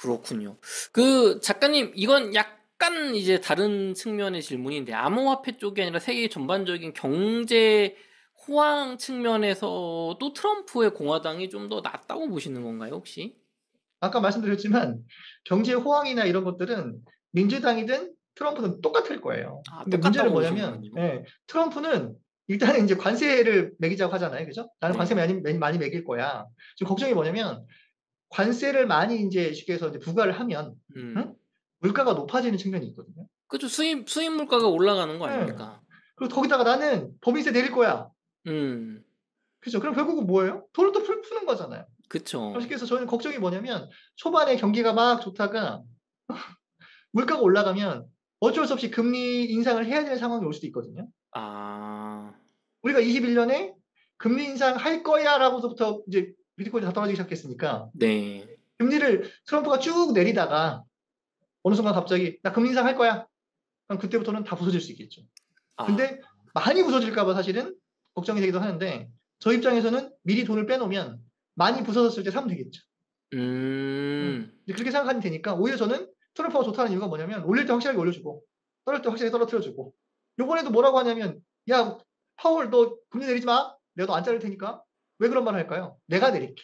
그렇군요. 그 작가님, 이건 약간 이제 다른 측면의 질문인데, 암호화폐 쪽이 아니라 세계 전반적인 경제 호황 측면에서도 트럼프의 공화당이 좀 더 낫다고 보시는 건가요, 혹시? 아까 말씀드렸지만 경제 호황이나 이런 것들은 민주당이든 트럼프는 똑같을 거예요. 아, 근데 문제는 똑같다고 뭐냐면 보시는군요. 트럼프는 일단은 이제 관세를 매기자고 하잖아요. 그죠? 나는 관세 네. 많이 매길 거야. 지금 걱정이 뭐냐면 관세를 많이 이제 쉽게 해서 이제 부과를 하면 응? 음. 물가가 높아지는 측면이 있거든요. 그죠. 수입 물가가 올라가는 거 예. 아닙니까? 그리고 거기다가 나는 법인세 내릴 거야. 음. 그죠? 그럼 결국은 뭐예요? 돈을 또 푸는 거잖아요. 그럼 그쵸. 쉽게 해서 저는 걱정이 뭐냐면 초반에 경기가 막 좋다가 물가가 올라가면 어쩔 수 없이 금리 인상을 해야 되는 상황이 올 수도 있거든요. 아. 우리가 21년에 금리 인상할 거야라고서부터 이제 비트코인이 다 떨어지기 시작했으니까 네. 금리를 트럼프가 쭉 내리다가 어느 순간 갑자기 나 금리 인상할 거야. 그럼 그때부터는 다 부서질 수 있겠죠. 아. 근데 많이 부서질까 봐 사실은 걱정이 되기도 하는데 저 입장에서는 미리 돈을 빼놓으면 많이 부서졌을 때 사면 되겠죠. 음. 이제 그렇게 생각하면 되니까 오히려 저는 트럼프가 좋다는 이유가 뭐냐면 올릴 때 확실하게 올려주고 떨어질 때 확실하게 떨어뜨려주고 요번에도 뭐라고 하냐면 야 파월 너 금리 내리지 마. 내가 너 안 자를 테니까. 왜 그런 말을 할까요? 내가 내릴게.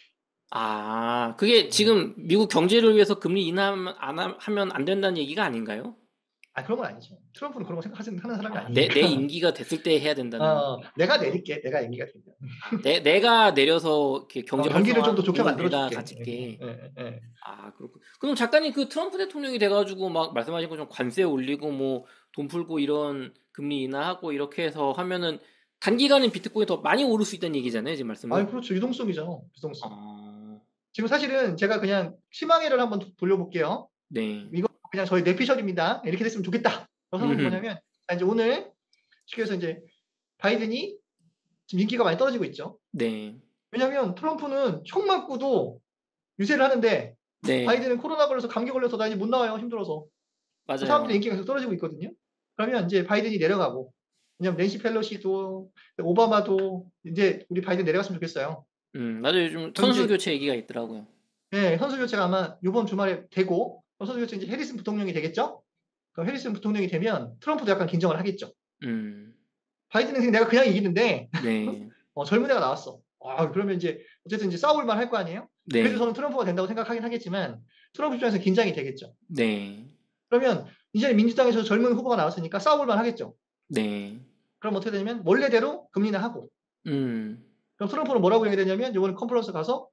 아. 그게 음. 지금 미국 경제를 위해서 금리 인하하면 하면 안 된다는 얘기가 아닌가요? 그런 건 아니죠. 트럼프는 그런 거 하는 사람이 아, 내 아니니까. 임기가 됐을 때 해야 된다는. 내가 내릴게. 내가 얘기가 되면. 내가 내려서 이렇게 경제 경기를 좀 더 활성화하는 좋게 돈을 만들어 내가 줄게. 가질게. 예. 아, 그렇군. 그럼 작가님, 그 트럼프 대통령이 돼 가지고 막 말씀하신 것처럼 관세 올리고 뭐 돈 풀고 이런 금리 인하하고 이렇게 해서 하면은 단기간에 비트코인이 더 많이 오를 수 있다는 얘기잖아요, 지금 말씀은. 그렇죠. 유동성이죠. 유동성. 아. 지금 사실은 제가 그냥 희망회를 한번 돌려볼게요. 네. 이거 그냥 저희 뇌피셜입니다. 이렇게 됐으면 좋겠다. 생각은 음. 뭐냐면 이제 오늘 쉽게 해서 이제 바이든이 지금 인기가 많이 떨어지고 있죠. 네. 왜냐하면 트럼프는 총 맞고도 유세를 하는데 네. 바이든은 코로나 걸려서 감기 걸려서 나 이제 못 나와요. 힘들어서. 사람들의 맞아요. 인기가 계속 떨어지고 있거든요. 그러면 이제 바이든이 내려가고 왜냐면 낸시 펠로시도 오바마도 이제 우리 바이든 내려갔으면 좋겠어요. 맞아요. 요즘 그럼 선수 이제 교체 얘기가 있더라고요. 선수 교체가 아마 이번 주말에 되고 선수 교체 이제 해리슨 부통령이 되겠죠? 그럼 해리슨 부통령이 되면 트럼프도 약간 긴장을 하겠죠. 음. 바이든은 내가 그냥 이기는데 네. 젊은 애가 나왔어. 그러면 이제 어쨌든 이제 싸울 만 할 거 아니에요? 그래도 네. 저는 트럼프가 된다고 생각하긴 하겠지만 트럼프 입장에서 긴장이 되겠죠. 네. 그러면 이제 민주당에서 젊은 후보가 나왔으니까 싸울 만 하겠죠. 네. 그럼 어떻게 되냐면 원래대로 금리나 하고 음. 그럼 트럼프는 뭐라고 얘기 되냐면 이번에 컨퍼런스 가서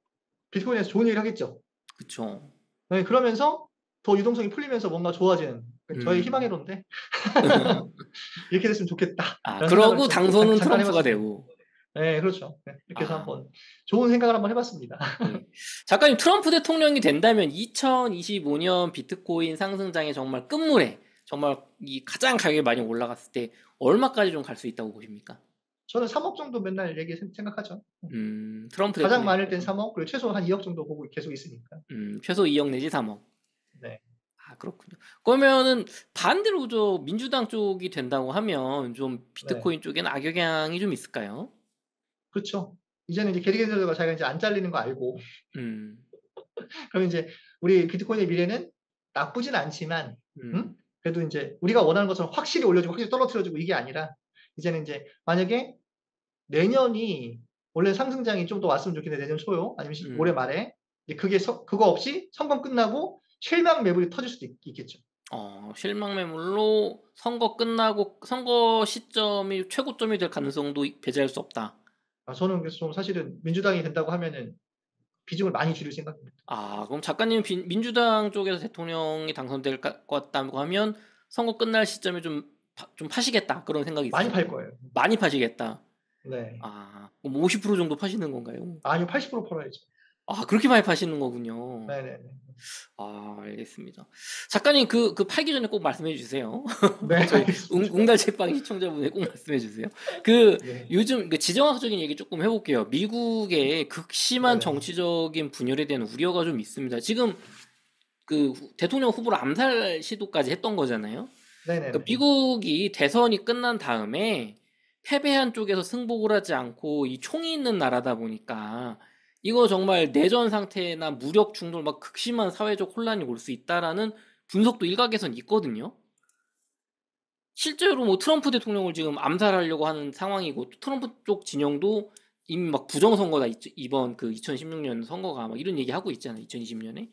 비트코인에서 좋은 얘기를 하겠죠. 그쵸. 네, 그러면서 더 유동성이 풀리면서 뭔가 좋아지는 저의 음. 희망회로인데 이렇게 됐으면 좋겠다라는 생각을 그러고 좀 당선은 잠깐 트럼프가 해봤습니다. 되고. 네, 그렇죠. 네, 이렇게 해서 아. 한번 좋은 생각을 한번 해봤습니다. 네. 작가님, 트럼프 대통령이 된다면 2025년 비트코인 상승장의 정말 끝물에, 정말 이 가장 가격이 많이 올라갔을 때 얼마까지 좀 갈 수 있다고 보십니까? 저는 3억 정도 맨날 생각하죠. 트럼프 가장 대통령이 많을 땐 되면. 3억, 그리고 최소 한 2억 정도 보고 계속 있으니까. 최소 2억 내지 3억. 네, 아, 그렇군요. 그러면은 반대로 민주당 쪽이 된다고 하면 좀 네, 비트코인 쪽에는 악영향이 좀 있을까요? 그렇죠. 이제는 이제 게리 겐서가 자기가 이제 안 잘리는 거 알고, 음. 그럼 이제 우리 비트코인의 미래는 나쁘진 않지만, 음. 그래도 이제 우리가 원하는 것처럼 확실히 올려주고 확실히 떨어뜨려주고 이게 아니라 이제는 이제 만약에 내년이 원래 상승장이 좀 더 왔으면 좋겠는데 내년 초요, 아니면 올해 음. 말에 이제 그거 없이 선거 끝나고 실망 매물이 터질 수도 있겠죠. 실망 매물로 선거 끝나고 선거 시점이 최고점이 될 가능성도 배제할 수 없다. 저는 그래서 좀 사실은 민주당이 된다고 하면은 비중을 많이 줄일 생각입니다. 아, 그럼 작가님 민주당 쪽에서 대통령이 당선될 것 같다고 하면 선거 끝날 시점에 좀 파시겠다 그런 생각이 많이 팔 있으신가요? 거예요. 많이 파시겠다. 네. 아, 그럼 50% 정도 파시는 건가요? 아니요, 80% 팔아야죠. 아, 그렇게 많이 파시는 거군요. 네네네. 아, 알겠습니다. 작가님 그 팔기 전에 꼭 말씀해 주세요. 네, 저희 알겠습니다. 웅달 책방 시청자분이 꼭 말씀해 주세요. 그 네. 요즘 그 지정학적인 얘기 조금 해볼게요. 미국의 극심한 네네. 정치적인 분열에 대한 우려가 좀 있습니다. 지금 그 대통령 후보를 암살 시도까지 했던 거잖아요. 그러니까 네네네. 미국이 대선이 끝난 다음에 패배한 쪽에서 승복을 하지 않고 이 총이 있는 나라다 보니까 이거 정말 내전 상태나 무력 충돌 막 극심한 사회적 혼란이 올 수 있다라는 분석도 일각에선 있거든요. 실제로 뭐 트럼프 대통령을 지금 암살하려고 하는 상황이고 트럼프 쪽 진영도 이미 막 부정선거다 이번 그 2016년 선거가 막 이런 얘기 하고 있잖아요. 2020년에.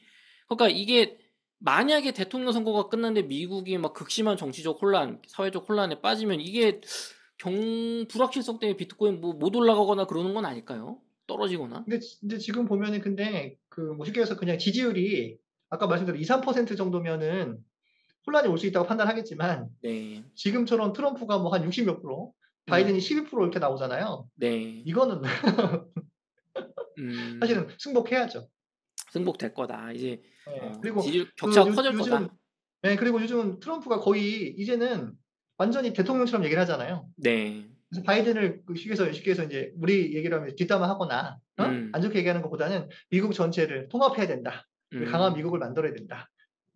그러니까 이게 만약에 대통령 선거가 끝났는데 미국이 막 극심한 정치적 혼란, 사회적 혼란에 빠지면 이게 불확실성 때문에 비트코인 뭐 못 올라가거나 그러는 건 아닐까요? 떨어지거나? 근데 지금 보면은 근데 그 뭐 쉽게 해서 그냥 지지율이 아까 말씀드린 2, 3% 정도면은 혼란이 올 수 있다고 판단하겠지만 네, 지금처럼 트럼프가 뭐 한 60 몇 프로, 음, 바이든이 12% 이렇게 나오잖아요. 네, 이거는 음, 사실은 승복해야죠. 승복될 거다. 이제 예. 그리고 지지율 그 격차가 커질 요즘 거다. 예, 그리고 요즘은 트럼프가 거의 이제는 완전히 대통령처럼 얘기를 하잖아요. 네, 그래서 바이든을 그 쉽게 해서 이제 우리 얘기로 하면 뒷담화하거나 음, 안 좋게 얘기하는 것보다는 "미국 전체를 통합해야 된다. 우리 강한 음, 미국을 만들어야 된다."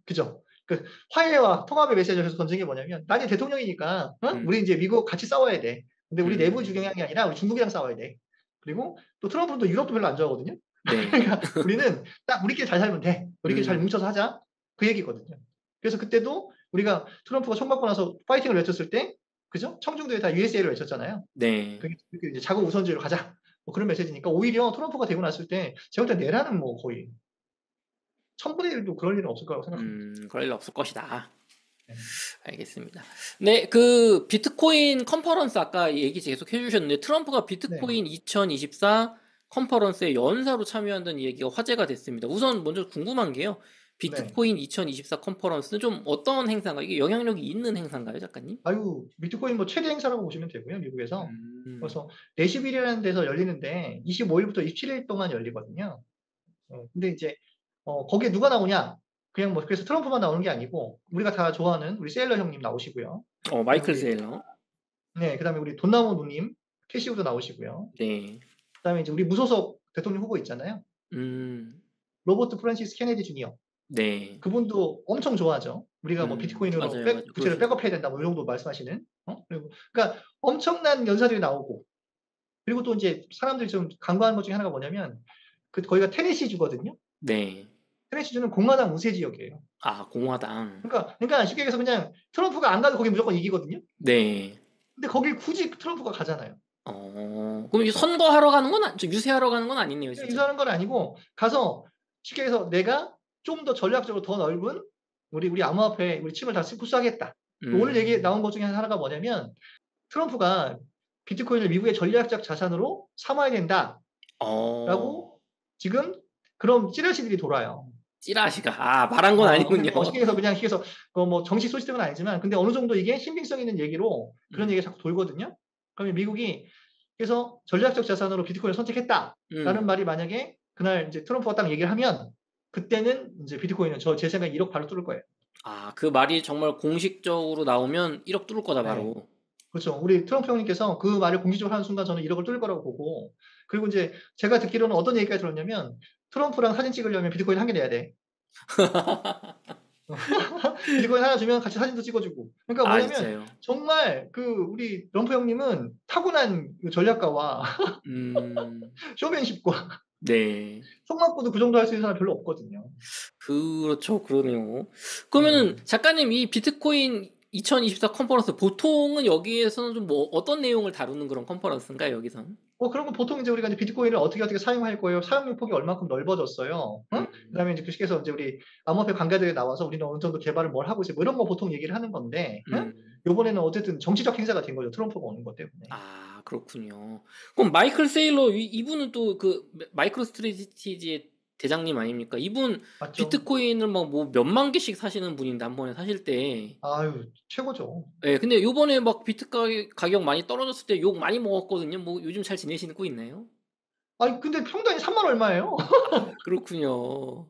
그죠? 그 화해와 통합의 메시지를 계속 던진 게 뭐냐면 "나는 대통령이니까 음, 우리 인제 미국 같이 싸워야 돼. 근데 우리 내부 음, 주경향이 아니라 우리 중국이랑 싸워야 돼." 그리고 또 트럼프는 또 유럽도 별로 안 좋아하거든요. 네, 그러니까 "우리는 딱 우리끼리 잘 살면 돼. 우리끼리 잘 음, 뭉쳐서 하자." 그 얘기거든요. 그래서 그때도 우리가 트럼프가 총 받고 나서 파이팅을 외쳤을 때 그죠? 청중들이 다 USA를 외쳤잖아요. 네, 그게 이제 자국 우선주의로 가자. 뭐 그런 메시지니까 오히려 트럼프가 되고 났을 때 제가 볼 때 내란은 뭐 거의 1000분의 1도 그럴 일은 없을 거라고 생각합니다. 그럴 일 없을 것이다. 네. 알겠습니다. 네, 그 비트코인 컨퍼런스 아까 얘기 계속 해주셨는데 트럼프가 네. 비트코인 2024 컨퍼런스에 연사로 참여한다는 얘기가 화제가 됐습니다. 우선 먼저 궁금한 게요. 네. 비트코인 2024 컨퍼런스는 좀 어떤 행사인가요? 이게 영향력이 있는 행사인가요, 작가님? 아유, 비트코인 뭐 최대 행사라고 보시면 되고요, 미국에서. 음, 그래서 내시빌이라는 데서 열리는데 25일부터 27일 동안 열리거든요. 근데 이제 거기에 누가 나오냐? 그냥 뭐 그래서 트럼프만 나오는 게 아니고 우리가 다 좋아하는 우리 세일러 형님 나오시고요. 그다음에 마이클 우리 세일러. 네, 그다음에 우리 돈나무 누님, 캐시우도 나오시고요. 네. 그다음에 이제 우리 무소속 대통령 후보 있잖아요. 음, 로버트 프란시스 케네디 주니어. 네. 그분도 엄청 좋아하죠. 우리가 뭐 비트코인으로 맞아요, 맞아요. 부채를 그러시죠. 백업해야 된다 뭐 이 정도 말씀하시는. 그리고 그러니까 엄청난 연사들이 나오고 그리고 또 인제 사람들이 좀 간과하는 것 중에 하나가 뭐냐면 거기가 테네시주거든요. 네. 테네시주는 공화당 우세 지역이에요. 아, 공화당. 그러니까 쉽게 얘기해서 그냥 트럼프가 안 가도 거기 무조건 이기거든요. 네. 근데 거길 굳이 트럼프가 가잖아요. 그럼 이게 선거하러 가는 건 유세하러 가는 건 아니네요, 그냥 진짜. 인사하는 건 아니고 가서 쉽게 해서 내가 좀 더 전략적으로 더 넓은 우리 암호화폐에 우리 칩을 다 흡수하겠다. 오늘 얘기 음, 나온 것 중에 하나가 뭐냐면 트럼프가 비트코인을 미국의 전략적 자산으로 삼아야 어, 된다라고 지금 그런 찌라시들이 돌아요. 찌라시가, 말한 건 근데 아니군요. 쉽게 해서 뭐 정식 소식들은 아니지만 근데 어느 정도 이게 신빙성 있는 얘기로 그런 음, 얘기가 자꾸 돌거든요. 그러면 미국이 그래서 전략적 자산으로 비트코인을 선택했다라는 음. 말이 만약에 그날 이제 트럼프가 딱 얘기를 하면 그때는 이제 비트코인은 제 생각에 1억 바로 뚫을 거예요. 그 말이 정말 공식적으로 나오면 1억 뚫을 거다, 네. 바로. 그렇죠. 우리 트럼프 형님께서 그 말을 공식적으로 하는 순간 저는 1억을 뚫을 거라고 보고 그리고 이제 제가 듣기로는 어떤 얘기까지 들었냐면 트럼프랑 사진 찍으려면 비트코인 한 개 내야 돼. 비트코인 하나 주면 같이 사진도 찍어주고. 그러니까 뭐냐면 진짜요. 정말 우리 럼프 형님은 타고난 그 전략가와 음, 쇼맨십과 네. 속맞고도 그 정도 할 수 있는 사람 별로 없거든요. 그렇죠. 그러네요. 그러면은 네. 작가님 이 비트코인 2024 컨퍼런스 보통은 여기에서는 좀 뭐 어떤 내용을 다루는 그런 컨퍼런스인가요, 여기선? 그런 건 보통 이제 우리가 이제 비트코인을 어떻게 사용할 거예요. 사용률 폭이 얼마큼 넓어졌어요. 음, 그다음에 이제 쉽게 해서 이제 우리 암호화폐 관계자들이 나와서 우리는 어느 정도 개발을 뭘 하고 있어요. 뭐 이런 거 보통 얘기를 하는 건데, 음, 요번에는 어쨌든 정치적 행사가 된 거죠. 트럼프가 오는 것 때문에. 아, 그렇군요. 그럼 마이클 세일러 이분은 또 그 마이크로 스트레티지의 대장님 아닙니까? 이분 맞죠? 비트코인을 막 뭐 몇만 개씩 사시는 분인데 한 번에 사실 때. 아유, 최고죠. 예, 근데 요번에 막 비트 가격 많이 떨어졌을 때 욕 많이 먹었거든요. 뭐 요즘 잘 지내시고 있나요? 아니, 근데 평당이 3만 얼마예요? 그렇군요.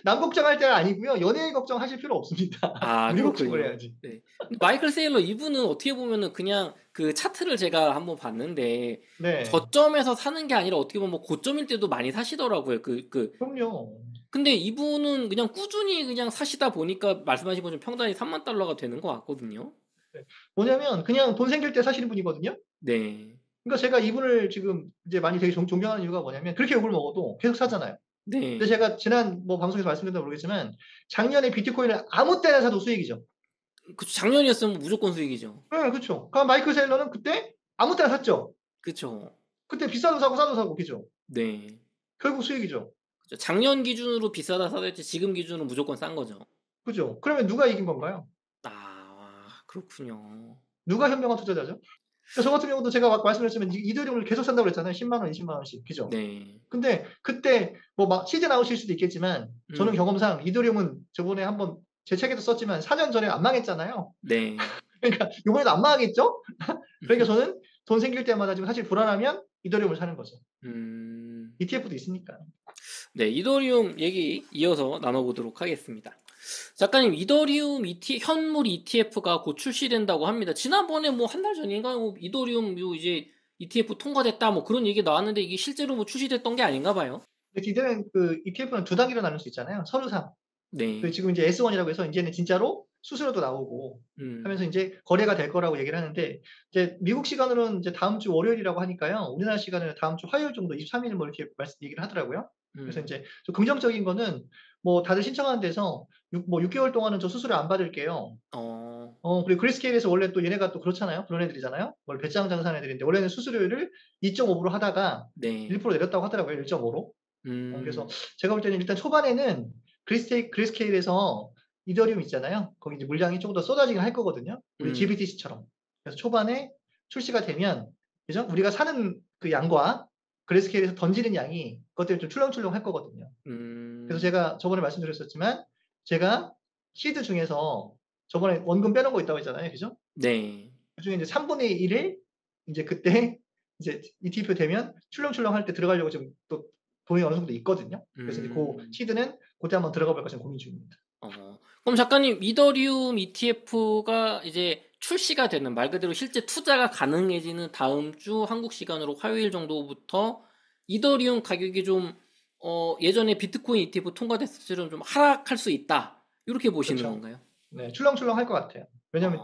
남 걱정할 때는 아니고요. 연예인 걱정하실 필요 없습니다. 아, 우리 걱정을 그렇군요. 해야지. 네. 근데 마이클 세일러 이분은 어떻게 보면은 그냥 그 차트를 제가 한번 봤는데 네, 저점에서 사는 게 아니라 어떻게 보면 뭐 고점일 때도 많이 사시더라고요. 그럼요. 근데 이분은 그냥 꾸준히 그냥 사시다 보니까 말씀하신 것처럼 평단이 3만 달러가 되는 것 같거든요. 네. 뭐냐면 그냥 돈 생길 때 사시는 분이거든요. 네. 그러니까 제가 이분을 지금 이제 많이 되게 존경하는 이유가 뭐냐면 그렇게 욕을 먹어도 계속 사잖아요. 근데 네. 제가 지난 뭐 방송에서 말씀드렸는지 모르겠지만 작년에 비트코인을 아무 때나 사도 수익이죠. 그쵸. 작년이었으면 무조건 수익이죠. 네, 그렇죠. 그럼 마이클 세일러는 그때 아무 때나 샀죠. 그쵸. 그때 비싸도 사고 싸도 사고 그죠. 네. 결국 수익이죠. 그쵸. 작년 기준으로 비싸다 사들지 지금 기준으로 무조건 싼 거죠. 그죠. 그러면 누가 이긴 건가요? 아, 그렇군요. 누가 현명한 투자자죠? 저 같은 경우도 제가 막 말씀드렸지만 이더리움을 계속 산다고 그랬잖아요. 10만 원, 20만 원씩. 그죠? 네. 근데 그때 뭐 막 시즌 아웃일 수도 있겠지만 저는 음. 경험상 이더리움은 저번에 한번 제 책에도 썼지만 4년 전에 안 망했잖아요. 네. 그러니까 이번에도 안 망하겠죠? 그러니까 저는 돈 생길 때마다 지금 사실 불안하면 이더리움을 사는 거죠. 음. ETF도 있으니까. 네, 이더리움 얘기 이어서 나눠보도록 하겠습니다. 작가님, 이더리움 현물 ETF가 곧 출시된다고 합니다. 지난번에 뭐 한 달 전인가 뭐 이더리움 이제 ETF 통과됐다 뭐 그런 얘기 나왔는데 이게 실제로 뭐 출시됐던 게 아닌가 봐요. 근데 이제는 그 ETF는 두 단계로 나눌 수 있잖아요. 서류상. 그 네. 지금 이제 S1이라고 해서 이제는 진짜로 수수료도 나오고 음. 하면서 이제 거래가 될 거라고 얘기를 하는데 이제 미국 시간으로는 이제 다음 주 월요일이라고 하니까요. 우리나라 시간은 다음 주 화요일 정도 23일 뭐 이렇게 얘기를 하더라고요. 그래서 음. 이제 좀 긍정적인 거는 뭐 다들 신청하는 데서 6개월 동안은 저 수수료 안 받을게요. 어. 그리고 그레이스케일에서 원래 또 얘네가 또 그렇잖아요. 그런 애들이잖아요. 원래 배짱 장사하는 애들인데 원래는 수수료를 2.5% 하다가 네. 1% 내렸다고 하더라고요. 1.5로. 그래서 음. 제가 볼 때는 일단 초반에는 그리스케일에서 이더리움 있잖아요. 거기 이제 물량이 조금 더 쏟아지긴 할 거거든요. 우리 음. GBTC처럼. 그래서 초반에 출시가 되면, 그죠? 우리가 사는 그 양과 그레이스케일에서 던지는 양이 그것 때문에 좀 출렁출렁 할 거거든요. 그래서 음. 제가 저번에 말씀드렸었지만, 제가 시드 중에서 저번에 원금 빼놓은 거 있다고 했잖아요. 그죠? 네. 그 중에 이제 3분의 1을 이제 그때 이제 ETF 되면 출렁출렁 할 때 들어가려고 지금 또 돈이 어느 정도 있거든요. 그래서 이제 그 음. 시드는 그때 한번 들어가 볼까 지금 고민 중입니다. 그럼 작가님, 이더리움 ETF가 이제 출시가 되는 말 그대로 실제 투자가 가능해지는 다음 주 한국 시간으로 화요일 정도부터 이더리움 가격이 좀 예전에 비트코인 ETF 통과됐을 때처럼 좀 하락할 수 있다. 이렇게 보시는 그렇죠. 건가요? 네, 출렁출렁 할 것 같아요. 왜냐하면 어,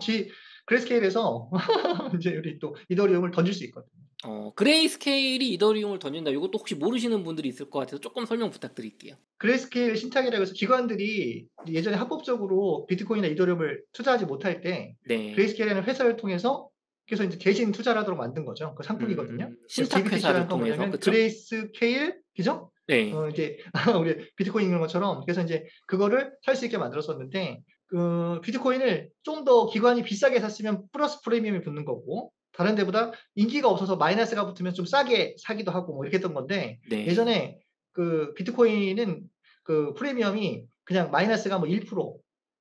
그레이스케일에서 이제 우리 또 이더리움을 던질 수 있거든요. 그레이스케일이 이더리움을 던진다. 이것도 혹시 모르시는 분들이 있을 것 같아서 조금 설명 부탁드릴게요. 그레이스케일 신탁이라고 해서 기관들이 예전에 합법적으로 비트코인이나 이더리움을 투자하지 못할 때 네. 그레이스케일이라는 회사를 통해서 그래서 이제 대신 투자를 하도록 만든 거죠. 그 상품이거든요. 그래서 신탁 회사를 GBTC라는 건 통해서, 뭐냐면 그쵸? 그레이스케일, 그죠? 네. 이제 우리 비트코인 이런 것처럼 그래서 이제 그거를 살 수 있게 만들었었는데 그 비트코인을 좀 더 기관이 비싸게 샀으면 플러스 프리미엄이 붙는 거고 다른 데보다 인기가 없어서 마이너스가 붙으면 좀 싸게 사기도 하고 뭐 이렇게 했던 건데 네. 예전에 그 비트코인은 그 프리미엄이 그냥 마이너스가 뭐 1%,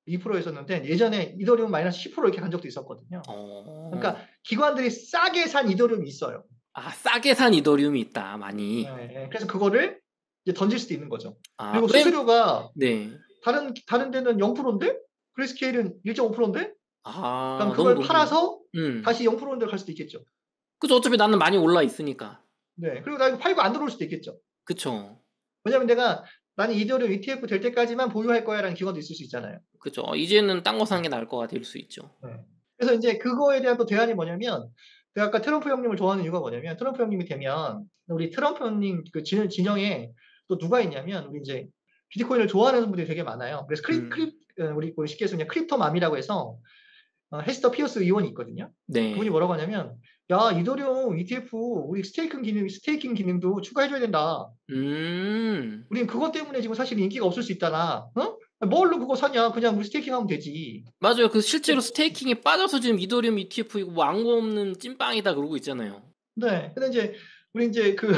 2%였었는데 예전에 이더리움 마이너스 10% 이렇게 간 적도 있었거든요. 어. 그러니까 기관들이 싸게 산 이더리움이 있어요. 아, 싸게 산 이더리움이 있다, 예, 많이. 예. 그래서 그거를 이제 던질 수도 있는 거죠. 아, 그리고 수수료가 네. 다른 데는 0%인데 그레이스케일은 1.5%인데 그럼 아, 너무 그걸 높네요. 팔아서 음. 다시 0%인 데로 갈 수도 있겠죠. 그죠. 어차피 나는 많이 올라 있으니까. 네. 그리고 나 이거 팔고 안 들어올 수도 있겠죠. 그쵸. 왜냐면 내가 나는 이더리움 ETF 될 때까지만 보유할 거야라는 기관도 있을 수 있잖아요. 그죠. 이제는 딴 거 사는 게 나을 것 같을 수 있죠. 네. 그래서 이제 그거에 대한 또 대안이 뭐냐면 내가 아까 트럼프 형님을 좋아하는 이유가 뭐냐면 트럼프 형님이 되면 우리 트럼프 형님 그 진영에 또 누가 있냐면 우리 이제 비트코인을 좋아하는 분들이 되게 많아요. 그래서 음. 우리 뭐 쉽게 해서 그냥 크립토맘이라고 해서 헤스터 피어스 의원이 있거든요. 그분이 네. 뭐라고 하냐면 야 이더리움 ETF 우리 스테이킹 기능도 추가해줘야 된다. 음. 우린 그것 때문에 지금 사실 인기가 없을 수 있잖아. 어? 뭘로 그거 사냐? 그냥 우리 스테이킹하면 되지. 맞아요. 그 실제로 스테이킹에 빠져서 지금 이더리움 ETF 이거 뭐 앙고 없는 찐빵이다 그러고 있잖아요. 네. 근데 이제 우리 이제 그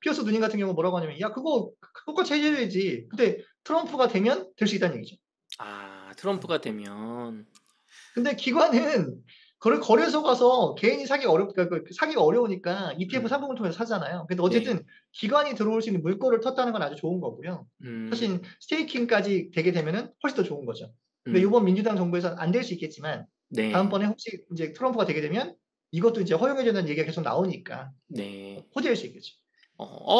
피어스 누님 같은 경우 뭐라고 하냐면 야 그거까지 해줘야지. 근데 트럼프가 되면 될 수 있다는 얘기죠. 아, 트럼프가 되면 근데 기관은 그걸 거래소 가서 개인이 사기가 어려우니까 ETF 음, 상품을 통해서 사잖아요. 근데 네. 어쨌든 기관이 들어올 수 있는 물꼬를 텄다는 건 아주 좋은 거고요. 음, 사실 스테이킹까지 되게 되면은 훨씬 더 좋은 거죠. 근데 음, 이번 민주당 정부에서는 안 될 수 있겠지만 네. 다음번에 혹시 이제 트럼프가 되게 되면 이것도 이제 허용해 준다는 얘기가 계속 나오니까 네. 호재일 수 있겠죠.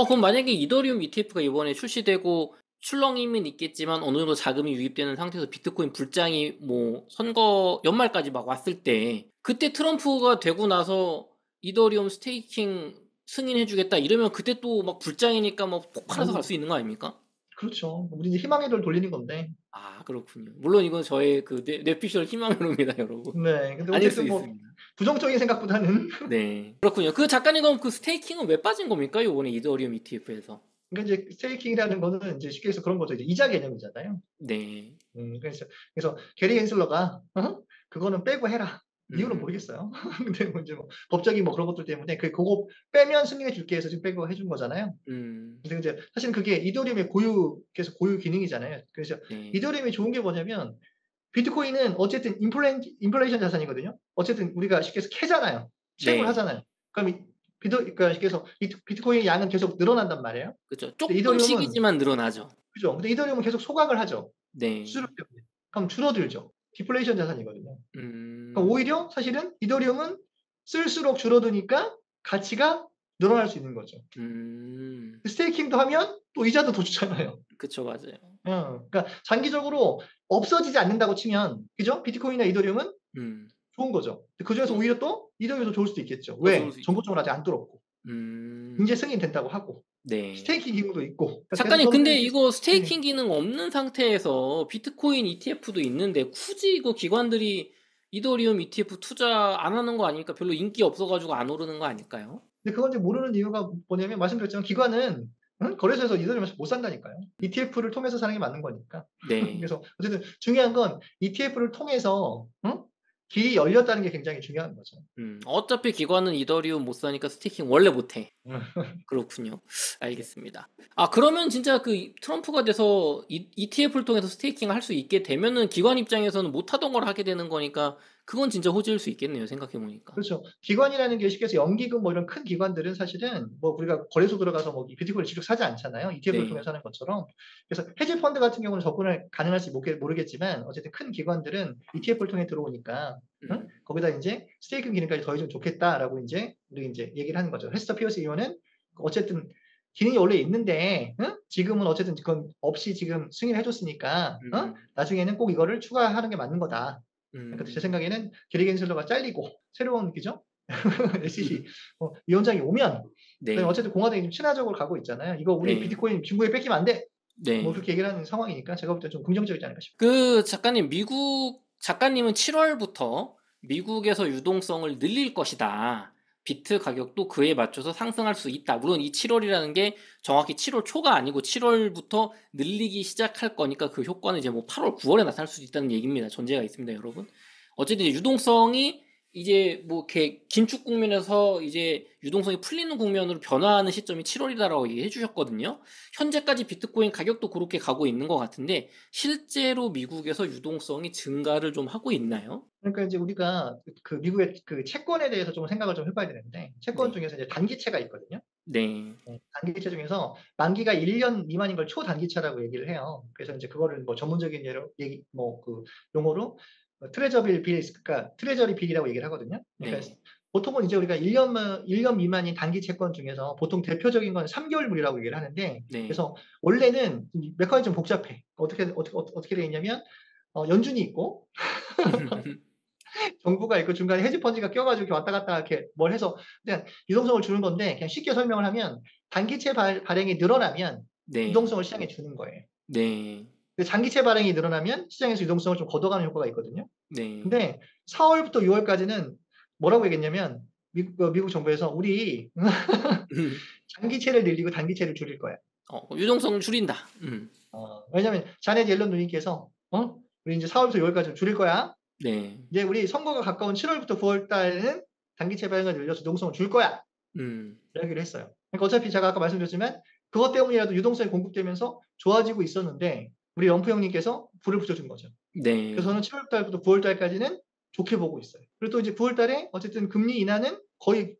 그럼 만약에 이더리움 ETF가 이번에 출시되고 출렁임은 있겠지만 어느 정도 자금이 유입되는 상태에서 비트코인 불장이 뭐 선거 연말까지 막 왔을 때 그때 트럼프가 되고 나서 이더리움 스테이킹 승인해주겠다 이러면 그때 또 막 불장이니까 막 폭발해서 갈 뭐 수 있는 거 아닙니까? 그렇죠. 우리 이제 희망의 돌 돌리는 건데. 아, 그렇군요. 물론 이건 저의 그 뇌피셜 희망으로입니다, 여러분. 네. 근데 아닐 수 어쨌든 뭐 있습니다. 부정적인 생각보다는 네. 그렇군요. 그 작가님 그럼 그 스테이킹은 왜 빠진 겁니까? 이번에 이더리움 ETF에서. 그러니까 이제 스테이킹이라는 거는 이제 쉽게 해서 그런 거죠. 이제 이자 개념이잖아요. 네. 그래서 게리 헨슬러가 그거는 빼고 해라. 이유는 음. 모르겠어요. 근데 뭐 이제 뭐 법적인 뭐 그런 것들 때문에 그거 빼면 승인해 줄게 해서 지금 빼고 해준 거잖아요. 음. 근데 이제 사실은 그게 이더리움의 계속 고유 기능이잖아요. 그래서 네. 이더리움이 좋은 게 뭐냐면 비트코인은 어쨌든 인플레이션 자산이거든요. 어쨌든 우리가 쉽게 해서 캐잖아요. 채굴 네. 하잖아요. 그럼 그러니까 쉽게 해서 비트코인 양은 계속 늘어난단 말이에요. 그죠. 근데 이더리움은 쪼끔씩이지만 늘어나죠. 그죠. 근데 이더리움은 계속 소각을 하죠. 네. 수수료 때문에. 그럼 줄어들죠. 디플레이션 자산이거든요. 그럼 음. 오히려 사실은 이더리움은 쓸수록 줄어드니까 가치가 늘어날 수 있는 거죠. 음. 스테이킹도 하면 또 이자도 더 주잖아요. 그쵸. 맞아요. 그러니까 장기적으로 없어지지 않는다고 치면 그죠? 비트코인이나 이더리움은 음. 좋은 거죠. 그중에서 좀 오히려 또 이더리움이 더 좋을 수도 있겠죠. 더 좋을 왜? 수 있죠. 정보적으로 아직 안 뚫었고. 음. 인제 승인된다고 하고. 네. 스테이킹 기능도 있고. 그러니까 계속 작가님 근데 그런데 이거 네. 스테이킹 기능 없는 상태에서 비트코인 ETF도 있는데 굳이 이거 기관들이 이더리움 ETF 투자 안 하는 거 아닐까? 별로 인기 없어 가지고 안 오르는 거 아닐까요? 근데 그건 이제 모르는 이유가 뭐냐면 말씀드렸지만 기관은 거래소에서 이더리움에서 못 산다니까요. ETF를 통해서 사는 게 맞는 거니까. 네. 그래서 어쨌든 중요한 건 ETF를 통해서 길이 열렸다는 게 굉장히 중요한 거죠. 어차피 기관은 이더리움 못 사니까 스테이킹 원래 못 해. 음. 그렇군요. 네. 알겠습니다. 아, 그러면 진짜 그 트럼프가 돼서 ETF를 통해서 스테이킹을 할 수 있게 되면은 기관 입장에서는 못 하던 걸 하게 되는 거니까 그건 진짜 호재일 수 있겠네요. 생각해 보니까. 그렇죠. 기관이라는 게 쉽게 해서 연기금 뭐 이런 큰 기관들은 사실은 뭐 우리가 거래소 들어가서 뭐 비트코인을 직접 사지 않잖아요. ETF를 네. 통해서 하는 것처럼. 그래서 헤지 펀드 같은 경우는 접근을 가능할지 모르겠지만 어쨌든 큰 기관들은 ETF를 통해 들어오니까 거기다 이제 스테이킹 기능까지 더해주면 좋겠다라고 이제 우리 이제 얘기를 하는 거죠. 헤스터 피어스 의원은 어쨌든 기능이 원래 있는데 지금은 어쨌든 그건 없이 지금 승인해 줬으니까 음. 나중에는 꼭 이거를 추가하는 게 맞는 거다. 그러니까 제 음. 생각에는 게리 겐슬러가 잘리고 새로운 그죠? SEC 위원장이 오면 그다음에 네. 어쨌든 공화당이 좀 친화적으로 가고 있잖아요. 이거 우리 네. 비트코인 중국에 뺏기면 안 돼. 뭐 네. 그렇게 얘기를 하는 상황이니까 제가 볼 때 좀 긍정적이지 않을까 싶어요. 그 작가님, 작가님은 7월부터 미국에서 유동성을 늘릴 것이다. 비트 가격도 그에 맞춰서 상승할 수 있다. 물론 이 7월이라는 게 정확히 7월 초가 아니고 7월부터 늘리기 시작할 거니까 그 효과는 이제 뭐 8월, 9월에 나타날 수도 있다는 얘기입니다. 전제가 있습니다, 여러분. 어쨌든 이제 유동성이 이제 뭐 이렇게 긴축 국면에서 이제 유동성이 풀리는 국면으로 변화하는 시점이 7월이다라고 얘기해 주셨거든요. 현재까지 비트코인 가격도 그렇게 가고 있는 것 같은데 실제로 미국에서 유동성이 증가를 좀 하고 있나요? 그러니까 이제 우리가 그 미국의 그 채권에 대해서 좀 생각을 좀 해봐야 되는데 채권 네. 중에서 이제 단기채가 있거든요. 네. 단기채 중에서 만기가 1년 미만인 걸 초단기채라고 얘기를 해요. 그래서 이제 그거를 뭐 전문적인 예로 얘기 뭐 그 용어로 그러니까 트레저리 빌이라고 얘기를 하거든요. 그러니까 네. 보통은 이제 우리가 1년 미만인 단기 채권 중에서 보통 대표적인 건 3개월물이라고 얘기를 하는데 네. 그래서 원래는 메커니즘 복잡해. 어떻게 되어 있냐면 연준이 있고 정부가 있고 중간에 헤지 펀드가 껴가지고 이렇게 왔다 갔다 이렇게 뭘 해서 그냥 유동성을 주는 건데 그냥 쉽게 설명을 하면 단기채 발행이 늘어나면 네. 유동성을 시장에 주는 거예요. 네. 근데 장기채 발행이 늘어나면 시장에서 유동성을 좀 걷어가는 효과가 있거든요. 네. 근데 4월부터 6월까지는 뭐라고 얘기했냐면 미국 정부에서 우리 장기채를 늘리고 단기채를 줄일 거야. 유동성을 줄인다. 왜냐면 자넷 옐런 누님께서 우리 이제 4월부터 6월까지 좀 줄일 거야. 네. 이제 우리 선거가 가까운 7월부터 9월 달에는 단기채 발행을 늘려서 유동성을 줄 거야. 음. 이야기를 했어요. 그러니까 어차피 제가 아까 말씀드렸지만 그것 때문이라도 유동성이 공급되면서 좋아지고 있었는데 우리 럼프 형님께서 불을 붙여준 거죠. 그래서 네. 저는 7월 달부터 9월 달까지는 좋게 보고 있어요. 그리고 또 이제 9월 달에 어쨌든 금리 인하는 거의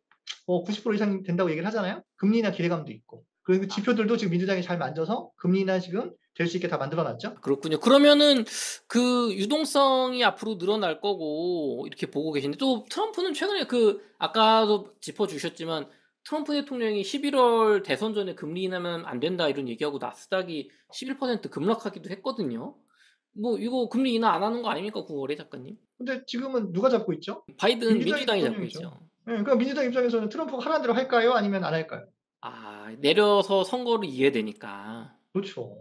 90% 이상 된다고 얘기를 하잖아요. 금리 인하 기대감도 있고. 그리고 그 아, 지표들도 지금 민주당이 잘 만져서 금리 인하 지금 될 수 있게 다 만들어 놨죠. 그렇군요. 그러면은 그 유동성이 앞으로 늘어날 거고 이렇게 보고 계신데 또 트럼프는 최근에 아까도 짚어주셨지만 트럼프 대통령이 11월 대선 전에 금리 인하면 안 된다 이런 얘기하고 나스닥이 11% 급락하기도 했거든요. 뭐 이거 금리 인하 안 하는 거 아닙니까? 9월에 작가님? 근데 지금은 누가 잡고 있죠? 바이든 민주당이 민주당이 잡고 대통령이죠. 있죠. 예, 그러니까 민주당 입장에서는 트럼프가 하라는 대로 할까요? 아니면 안 할까요? 아, 내려서 선거를 이겨야 되니까. 그렇죠.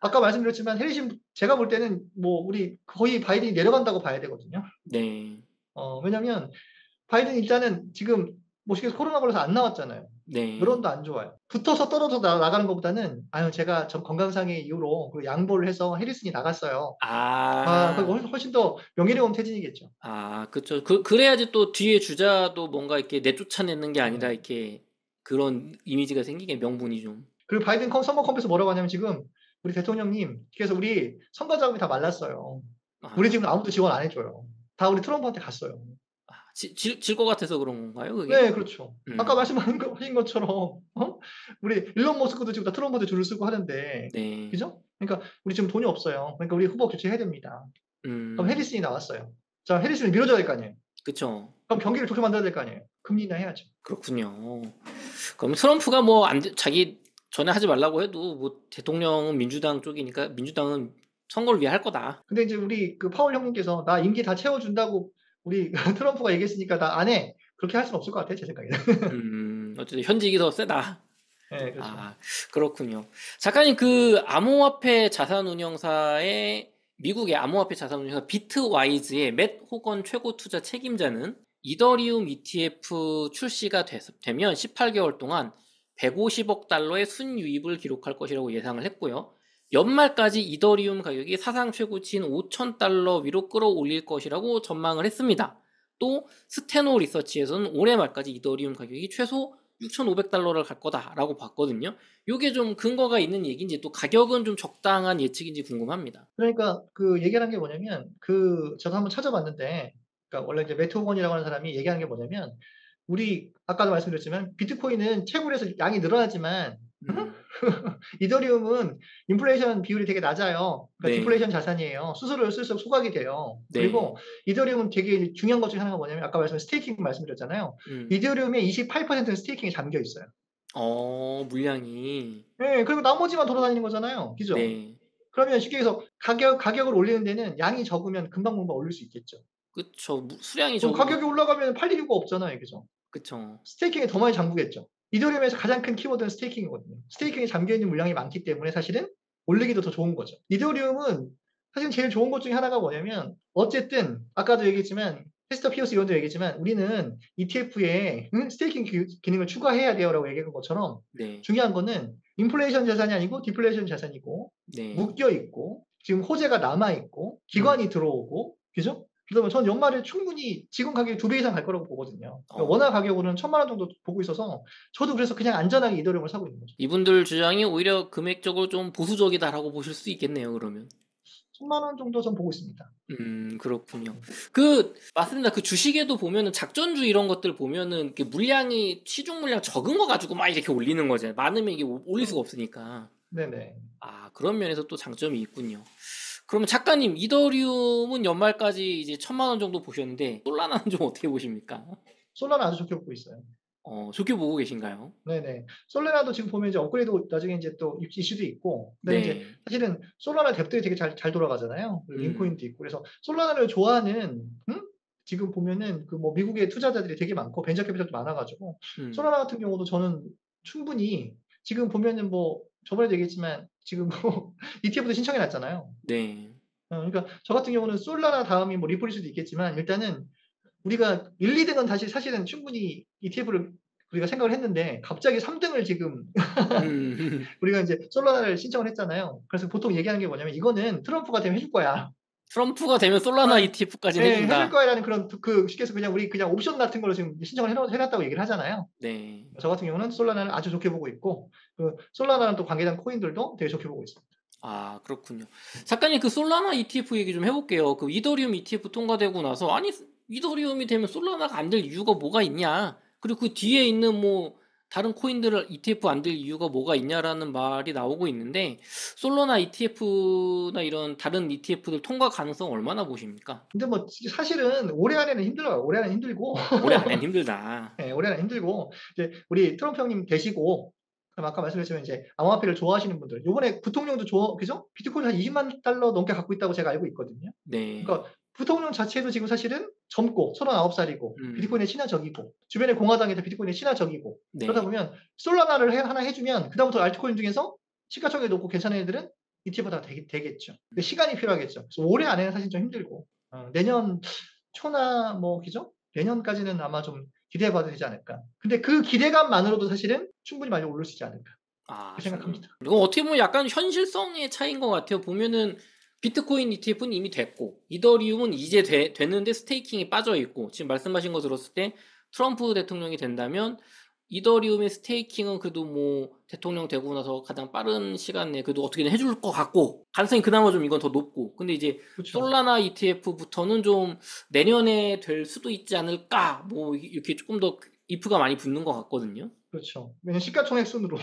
아까 말씀드렸지만 해리슨 제가 볼 때는 뭐 우리 거의 바이든이 내려간다고 봐야 되거든요. 네. 왜냐면 바이든 일단은 지금 뭐 쉽게 코로나 걸려서 안 나왔잖아요. 네. 여론도 안 좋아요. 붙어서 떨어져 나가는 것보다는 아유 제가 전 건강상의 이유로 그 양보를 해서 해리슨이 나갔어요. 그거 아. 훨씬 더 명예로운 퇴진이겠죠. 아, 그쵸. 그래야지 또 뒤에 주자도 뭔가 이렇게 내쫓아내는 게 아니라 네. 이렇게 그런 이미지가 생기게 명분이 좀. 그리고 바이든 선거 컴패스 뭐라고 하냐면 지금 우리 대통령님께서 우리 선거 자금이 다 말랐어요. 우리 아, 지금 아무도 지원 안 해줘요. 다 우리 트럼프한테 갔어요. 질 것 같아서 그런 건가요, 그게? 네, 그렇죠. 아까 음, 말씀하신 것처럼 우리 일론 머스크도 지금 다 트럼프한테 줄을 서고 하는데, 네. 그죠? 그러니까 우리 지금 돈이 없어요. 그러니까 우리 후보 교체해야 됩니다. 그럼 음, 해리슨이 나왔어요. 자, 해리슨을 밀어줘야 될 거 아니에요. 그쵸. 그럼 경기를 좋게 만들어야 될 거 아니에요. 금리 인하 해야죠. 그렇군요. 그럼 트럼프가 뭐 자기 전에 하지 말라고 해도 뭐 대통령은 민주당 쪽이니까 민주당은 선거를 위해 할 거다. 근데 이제 우리 그 파월 형님께서 나 임기 다 채워준다고 우리 트럼프가 얘기했으니까 나 안 해. 그렇게 할 수는 없을 것 같아요, 제 생각에는. 어쨌든 현직이 더 세다. 네, 그렇죠. 아, 그렇군요. 작가님, 암호화폐 자산운용사의, 미국의 암호화폐 자산운용사 비트와이즈의 맷 호건 최고 투자 책임자는 이더리움 ETF 출시가 되면 18개월 동안 150억 달러의 순유입을 기록할 것이라고 예상을 했고요. 연말까지 이더리움 가격이 사상 최고치인 5,000달러 위로 끌어올릴 것이라고 전망을 했습니다. 또 스테노 리서치에서는 올해 말까지 이더리움 가격이 최소 6,500달러를 갈 거다라고 봤거든요. 요게 좀 근거가 있는 얘기인지 또 가격은 좀 적당한 예측인지 궁금합니다. 그러니까 그 얘기하는 게 뭐냐면 저도 한번 찾아봤는데 그러니까 원래 이제 매트 호건이라고 하는 사람이 얘기하는 게 뭐냐면 우리 아까도 말씀드렸지만 비트코인은 채굴해서 양이 늘어나지만 음, 이더리움은 인플레이션 비율이 되게 낮아요. 그러니까 네, 디플레이션 자산이에요. 수수료를 쓸수록 소각이 돼요. 네, 그리고 이더리움은 되게 중요한 것 중에 하나가 뭐냐면 아까 스테이킹 말씀드렸잖아요. 음, 이더리움의 28%는 스테이킹에 잠겨 있어요. 물량이, 예, 그리고 나머지만 돌아다니는 거잖아요. 그죠? 네, 그러면 쉽게 해서 가격을 올리는 데는 양이 적으면 금방금방 올릴 수 있겠죠. 그쵸. 수량이 그럼 적으면, 가격이 올라가면 팔릴 이유가 없잖아요. 그죠? 그쵸. 스테이킹에 더 많이 잠그겠죠. 이더리움에서 가장 큰 키워드는 스테이킹이거든요. 스테이킹에 잠겨있는 물량이 많기 때문에 사실은 올리기도 더 좋은 거죠. 이더리움은 사실 제일 좋은 것 중에 하나가 뭐냐면 어쨌든 아까도 얘기했지만 헤스터 피어스 의원도 얘기했지만 우리는 ETF에 스테이킹 기능을 추가해야 돼요라고 얘기한 것처럼 네, 중요한 거는 인플레이션 자산이 아니고 디플레이션 자산이고 네, 묶여 있고 지금 호재가 남아 있고 음, 기관이 들어오고 그죠? 그러면 전 연말에 충분히 지금 가격이 2배 이상 갈 거라고 보거든요. 그러니까 어. 원화 가격으로는 1,000만 원 정도 보고 있어서 저도 그래서 그냥 안전하게 이더리움을 사고 있는 거죠. 이분들 주장이 오히려 금액적으로 좀 보수적이다라고 보실 수 있겠네요, 그러면. 1,000만 원 정도 전 보고 있습니다. 그렇군요. 맞습니다. 주식에도 보면은 작전주 이런 것들 보면은 이렇게 시중 물량 적은 거 가지고 막 이렇게 올리는 거잖아요. 많으면 이게 올릴 수가 없으니까. 네네. 아, 그런 면에서 또 장점이 있군요. 그러면 작가님, 이더리움은 연말까지 이제 1,000만 원 정도 보셨는데, 솔라나는 좀 어떻게 보십니까? 솔라나 아주 좋게 보고 있어요. 좋게 보고 계신가요? 네네. 솔라나도 지금 보면 이제 업그레이드 나중에 이제 또 이슈도 있고, 그다음에 이제 네. 사실은 솔라나 뎁들이 되게 잘 돌아가잖아요. 그리고 음, 링코인도 있고. 그래서 솔라나를 좋아하는, 지금 보면은 그 뭐 미국의 투자자들이 되게 많고 벤처 캐피탈도 많아가지고 음, 솔라나 같은 경우도 저는 충분히 지금 보면은 뭐 저번에도 얘기했지만 지금 뭐 ETF도 신청해 놨잖아요. 네. 그러니까 저 같은 경우는 솔라나 다음이 뭐 리플일 수도 있겠지만 일단은 우리가 1, 2등은 사실은 충분히 ETF를 우리가 생각을 했는데 갑자기 3등을 지금 음. 우리가 이제 솔라나를 신청을 했잖아요. 그래서 보통 얘기하는 게 뭐냐면 이거는 트럼프가 되면 해줄 거야. 트럼프가 되면 솔라나 아, ETF까지는 예, 해줄 해준다. 거야라는 그런 그 쉽게 해서 그냥 우리 그냥 옵션 같은 걸로 지금 신청을 해놨다고 얘기를 하잖아요. 네. 저 같은 경우는 솔라나를 아주 좋게 보고 있고 그 솔라나랑 또 관계된 코인들도 되게 좋게 보고 있습니다. 아, 그렇군요. 작가님, 그 솔라나 ETF 얘기 좀 해볼게요. 그 이더리움 ETF 통과되고 나서, 아니, 이더리움이 되면 솔라나가 안 될 이유가 뭐가 있냐? 그리고 그 뒤에 있는 뭐, 다른 코인들을 ETF 안 될 이유가 뭐가 있냐라는 말이 나오고 있는데, 솔라나 ETF나 이런 다른 ETF들 통과 가능성 얼마나 보십니까? 근데 뭐 사실은 올해 안에는 힘들어요. 올해 안에는 힘들고 올해 안엔 힘들다. 예, 올해 안에 힘들고 이제 우리 트럼프 형님 되시고 그럼 아까 말씀드렸지만 이제 암호화폐를 좋아하시는 분들 요번에 부통령도 그죠? 비트코인 한 20만 달러 넘게 갖고 있다고 제가 알고 있거든요. 네. 그러니까 부통령 자체도 지금 사실은 젊고 39살이고 음, 비트코인의 친화적이고 주변에 공화당에서 비트코인의 친화적이고 그러다 네. 보면 솔라나를 하나 해주면 그다음부터 알트코인 중에서 시가총액이 높고 괜찮은 애들은 ETF가 되겠죠. 근데 시간이 필요하겠죠. 그래서 올해 안에는 사실 좀 힘들고 내년 초나 뭐 그죠? 내년까지는 아마 좀 기대해봐도 되지 않을까. 근데 그 기대감만으로도 사실은 충분히 많이 오를 수 있지 않을까. 아, 그렇게 충분히. 생각합니다. 이거 어떻게 보면 약간 현실성의 차이인 것 같아요. 보면은 비트코인 ETF는 이미 됐고, 이더리움은 이제 됐는데 스테이킹이 빠져 있고, 지금 말씀하신 거 들었을 때 트럼프 대통령이 된다면 이더리움의 스테이킹은 그래도 뭐 대통령 되고 나서 가장 빠른 시간 내에 그래도 어떻게든 해줄 것 같고, 가능성이 그나마 좀 이건 더 높고, 근데 이제 그렇죠. 솔라나 ETF부터는 좀 내년에 될 수도 있지 않을까, 뭐 이렇게 조금 더 if가 많이 붙는 것 같거든요. 그렇죠. 왜냐면 시가총액 순으로.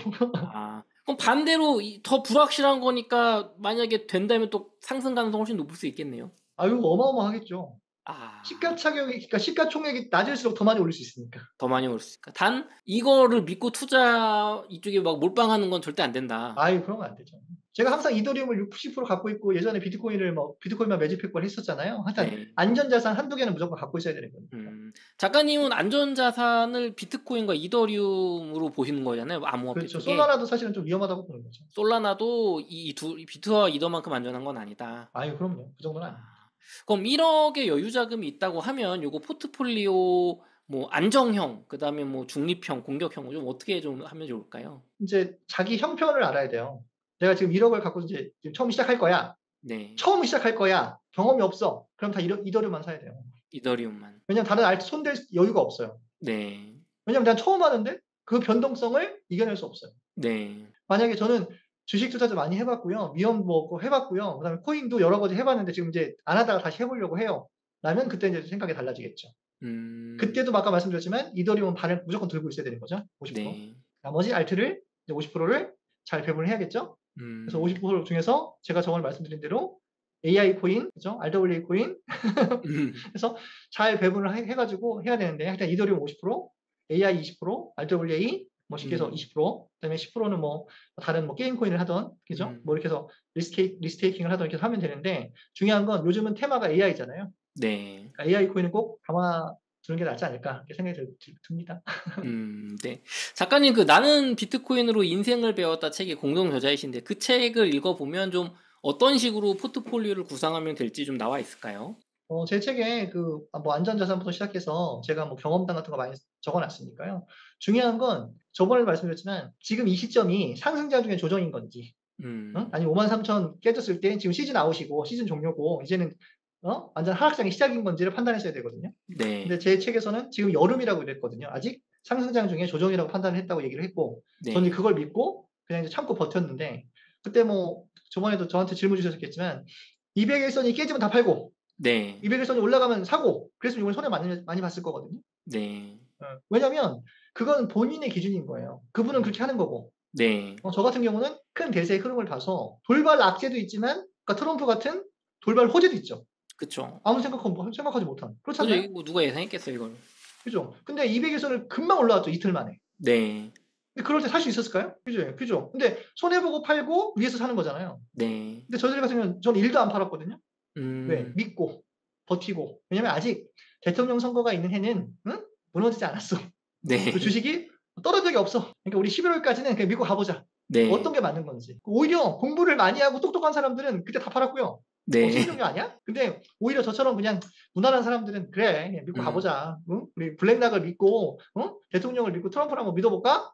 아, 그럼 반대로 더 불확실한 거니까 만약에 된다면 또 상승 가능성 훨씬 높을 수 있겠네요. 아유, 어마어마하겠죠. 아, 그러니까 시가총액이 낮을수록 더 많이 올릴 수 있으니까. 더 많이 오를 수 있을까? 단 이거를 믿고 투자 이쪽에 막 몰빵하는 건 절대 안 된다. 아유, 그런 건 안 되죠. 제가 항상 이더리움을 60% 갖고 있고 예전에 비트코인을 뭐 비트코인만 매집했고 했었잖아요. 하여튼 네. 안전자산 한두 개는 무조건 갖고 있어야 되는 거니까. 작가님은 안전자산을 비트코인과 이더리움으로 보시는 거잖아요. 암호화폐 그렇죠. 쪽에. 솔라나도 사실은 좀 위험하다고 보는 거죠. 솔라나도 비트와 이더만큼 안전한 건 아니다. 아유, 그럼요. 그 정도는 아, 아닙니다. 그럼 1억의 여유 자금이 있다고 하면 요거 포트폴리오 뭐 안정형, 그다음에 뭐 중립형, 공격형 좀 어떻게 좀 하면 좋을까요? 이제 자기 형편을 알아야 돼요. 내가 지금 1억을 갖고 이제 지금 처음 시작할 거야. 네. 처음 시작할 거야. 경험이 없어. 그럼 다 이더리움만 사야 돼요. 이더리움만. 왜냐면 다른 알트 손댈 여유가 없어요. 네. 왜냐면 내가 처음 하는데 그 변동성을 이겨낼 수 없어요. 네. 만약에 저는 주식 투자도 많이 해봤고요. 위험 뭐 해봤고요. 그다음에 코인도 여러 가지 해봤는데 지금 이제 안 하다가 다시 해보려고 해요. 라면 그때 이제 생각이 달라지겠죠. 음. 그때도 아까 말씀드렸지만 이더리움 반을 무조건 들고 있어야 되는 거죠. 50%. 네. 나머지 알트를 이제 50%를 잘 배분을 해야겠죠. 그래서 음. 50% 중에서 제가 저번에 말씀드린 대로 AI 코인, 그죠? RWA 코인 음. 해서 잘 배분을 해가지고 해야 되는데 하여튼 이더리움 50%, AI 20%, RWA 뭐 쉽게 해서 음. 20%, 그다음에 10%는 뭐 다른 뭐 게임 코인을 하던, 그죠? 음. 뭐 이렇게 해서 리스테이킹을 하던 이렇게 하면 되는데 중요한 건 요즘은 테마가 AI잖아요. 네. 그러니까 AI 코인은 꼭 담아 두는 게 낫지 않을까 이렇게 생각이 듭니다. 네. 작가님 그 나는 비트코인으로 인생을 배웠다 책의 공동 저자이신데 그 책을 읽어보면 좀 어떤 식으로 포트폴리오를 구상하면 될지 좀 나와 있을까요? 제 책에 뭐 안전자산부터 시작해서 제가 뭐 경험담 같은 거 많이 적어놨으니까요. 중요한 건 저번에도 말씀드렸지만 지금 이 시점이 상승장 중에 조정인 건지, 음. 아니 53,000 깨졌을 때 지금 시즌 아웃이고 시즌 종료고 이제는 완전 하락장의 시작인 건지를 판단하셔야 되거든요. 근데 네. 제 책에서는 지금 여름이라고 그랬거든요. 아직 상승장 중에 조정이라고 판단을 했다고 얘기를 했고 저는 네. 그걸 믿고 그냥 이제 참고 버텼는데 그때 뭐 저번에도 저한테 질문 주셨겠지만 200일선이 깨지면 다 팔고 네. 200일선이 올라가면 사고 그랬으면 이번에 손해 많이 봤을 거거든요. 네. 왜냐면 그건 본인의 기준인 거예요. 그분은 음. 그렇게 하는 거고 네. 저 같은 경우는 큰 대세의 흐름을 봐서 돌발 악재도 있지만 그러니까 트럼프 같은 돌발 호재도 있죠. 그쵸. 아무 생각하지 못한. 그렇지 그죠. 않나요? 이거 뭐 누가 예상했겠어요, 이걸. 그죠? 근데 200일선을 금방 올라왔죠. 이틀 만에. 네. 근데 그럴 때 살 수 있었을까요? 그죠? 그죠? 근데 손해보고 팔고 위에서 사는 거잖아요. 네. 근데 저희들 같은 경우는 저는 1도 안 팔았거든요. 왜? 음. 믿고 버티고. 왜냐면 아직 대통령 선거가 있는 해는 무너지지 않았어. 그리고 네. 주식이 떨어진 적이 없어. 그러니까 우리 11월까지는 그냥 믿고 가보자. 어떤 네. 게 맞는 건지. 오히려 공부를 많이 하고 똑똑한 사람들은 그때 다 팔았고요. 네. 시민 종교 아니야? 근데 오히려 저처럼 그냥 무난한 사람들은 그래 그냥 믿고 음, 가보자. 응? 우리 블랙락을 믿고 대통령을 믿고 트럼프를 한번 믿어볼까?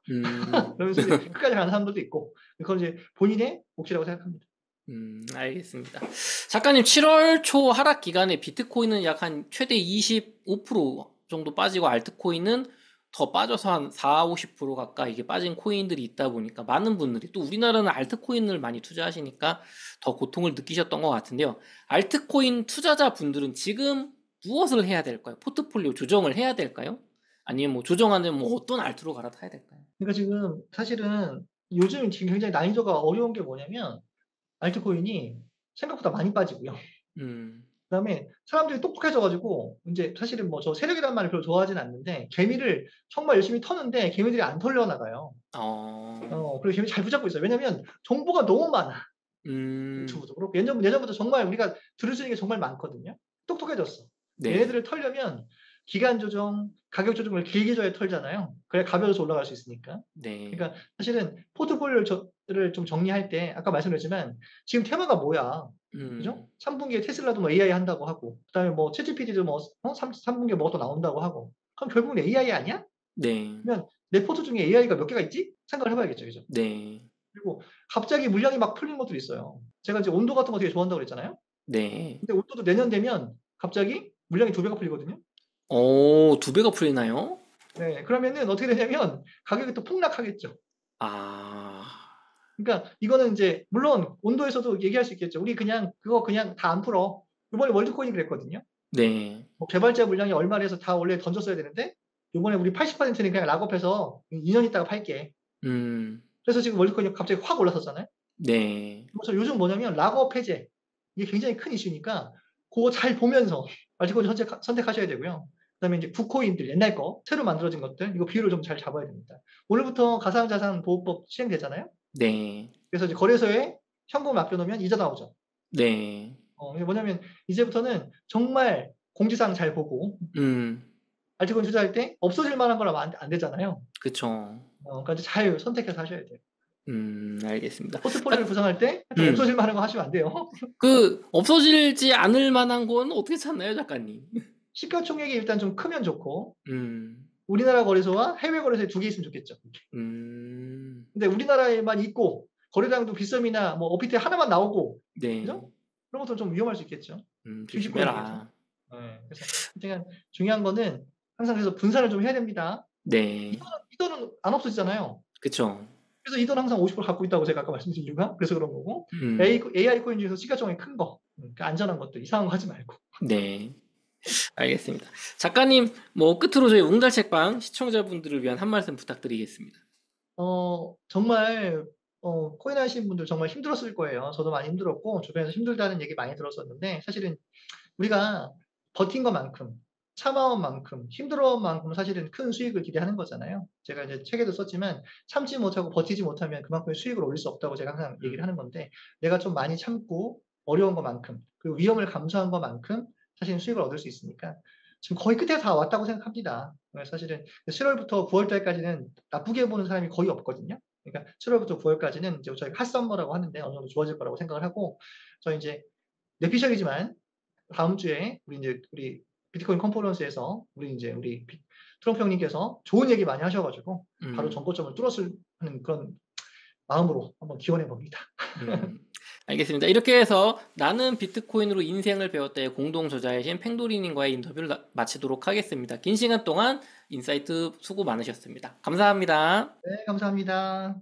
그러면서 이제 끝까지 가는 사람들도 있고 그건 이제 본인의 몫이라고 생각합니다. 알겠습니다. 작가님, 7월 초 하락 기간에 비트코인은 약 한 최대 25% 정도 빠지고 알트코인은 더 빠져서 한 4, 50% 가까이 이게 빠진 코인들이 있다 보니까 많은 분들이 또 우리나라는 알트코인을 많이 투자하시니까 더 고통을 느끼셨던 것 같은데요. 알트코인 투자자분들은 지금 무엇을 해야 될까요? 포트폴리오 조정을 해야 될까요? 아니면 뭐 조정하는 뭐 어떤 알트로 갈아타야 될까요? 그러니까 지금 사실은 요즘 지금 굉장히 난이도가 어려운 게 뭐냐면 알트코인이 생각보다 많이 빠지고요. 음, 그다음에 사람들이 똑똑해져가지고 이제 사실은 뭐 저 세력이라는 말을 별로 좋아하진 않는데 개미를 정말 열심히 터는데 개미들이 안 털려 나가요. 그리고 개미 잘 붙잡고 있어요. 왜냐면 정보가 너무 많아. 음, 유튜브도 그렇고 예전부터 정말 우리가 들을 수 있는 게 정말 많거든요. 똑똑해졌어. 네, 얘네들을 털려면 기간 조정, 가격 조정을 길게 줘야 털잖아요. 그래야 가벼워서 올라갈 수 있으니까. 네, 그러니까 사실은 포트폴리오를 좀 정리할 때 아까 말씀드렸지만 지금 테마가 뭐야? 그죠? 음, 3분기에 테슬라도 뭐 AI 한다고 하고 그다음에 뭐 챗GPT도 뭐 3분기에 뭐가 또 나온다고 하고 그럼 결국은 AI 아니야? 네, 그러면 내 포트 중에 AI가 몇 개가 있지? 생각을 해봐야겠죠, 그죠? 네, 그리고 갑자기 물량이 막 풀린 것들이 있어요. 제가 이제 온도 같은 거 되게 좋아한다고 그랬잖아요. 네. 근데 온도도 내년 되면 갑자기 물량이 2배가 풀리거든요. 오, 두 배가 풀리나요? 네, 그러면은 어떻게 되냐면 가격이 또 폭락하겠죠. 아, 그러니까 이거는 이제 물론 온도에서도 얘기할 수 있겠죠. 우리 그냥 그거 그냥 다 안 풀어. 이번에 월드코인이 그랬거든요. 네, 뭐 개발자 물량이 얼마를 해서 다 원래 던졌어야 되는데 이번에 우리 80%는 그냥 락업해서 2년 있다가 팔게. 음, 그래서 지금 월드코인이 갑자기 확 올랐었잖아요. 네, 그래서 요즘 뭐냐면 락업 해제 이게 굉장히 큰 이슈니까 그거 잘 보면서 알트코인 선택하셔야 되고요. 그다음에 이제 국코인들 옛날 거 새로 만들어진 것들 이거 비율을 좀 잘 잡아야 됩니다. 오늘부터 가상자산 보호법 시행되잖아요. 네, 그래서 이제 거래소에 현금 맡겨놓으면 이자 나오죠. 네, 이게 뭐냐면 이제부터는 정말 공지사항 잘 보고 음, 알트코인 투자할 때 없어질 만한 거라면 안 되잖아요. 그쵸. 그러니까 이제 잘 선택해서 하셔야 돼요. 알겠습니다. 포트폴리오를 딱, 구성할 때 하여튼 음, 없어질 만한 거 하시면 안 돼요. 없어지지 않을 만한 건 어떻게 찾나요, 작가님? 시가총액이 일단 좀 크면 좋고 음, 우리나라 거래소와 해외 거래소에 두 개 있으면 좋겠죠. 음, 근데 우리나라에만 있고 거래량도 비썸이나 뭐 오피트에 하나만 나오고 네, 그죠? 그런 것도 좀 위험할 수 있겠죠. 주식거래 중에서. 조심해라. 네, 그래서 하여튼 중요한 거는 항상 그래서 분산을 좀 해야 됩니다. 네, 이 돈은 안 없어지잖아요. 그쵸. 그래서 이 돈 항상 50% 갖고 있다고 제가 아까 말씀드린 이유가 그래서 그런 거고 음, AI 코인 중에서 시가총액 큰 거, 그러니까 안전한 것들 이상한 거 하지 말고. 네. 알겠습니다. 작가님, 뭐 끝으로 저희 웅달책방 시청자분들을 위한 한 말씀 부탁드리겠습니다. 정말 코인 하시는 분들 정말 힘들었을 거예요. 저도 많이 힘들었고 주변에서 힘들다는 얘기 많이 들었었는데 사실은 우리가 버틴 것만큼 참아온 만큼 힘들어온 만큼 사실은 큰 수익을 기대하는 거잖아요. 제가 이제 책에도 썼지만 참지 못하고 버티지 못하면 그만큼의 수익을 올릴 수 없다고 제가 항상 얘기를 하는 건데 내가 좀 많이 참고 어려운 것만큼 그리고 위험을 감수한 것만큼 사실은 수익을 얻을 수 있으니까 지금 거의 끝에 다 왔다고 생각합니다. 사실은 7월부터 9월 달까지는 나쁘게 보는 사람이 거의 없거든요. 그러니까 7월부터 9월까지는 이제 저희 핫썸머라고 하는데 어느 정도 좋아질 거라고 생각을 하고 저희 이제 내피셜이지만 다음 주에 우리 비트코인 컨퍼런스에서 우리 트럼프 형님께서 좋은 얘기 많이 하셔가지고 바로 음, 정고점을 뚫었을 하는 그런 마음으로 한번 기원해 봅니다. 음, 알겠습니다. 이렇게 해서 나는 비트코인으로 인생을 배웠다의 공동 저자이신 팽도리님과의 인터뷰를 마치도록 하겠습니다. 긴 시간 동안 인사이트 수고 많으셨습니다. 감사합니다. 네, 감사합니다.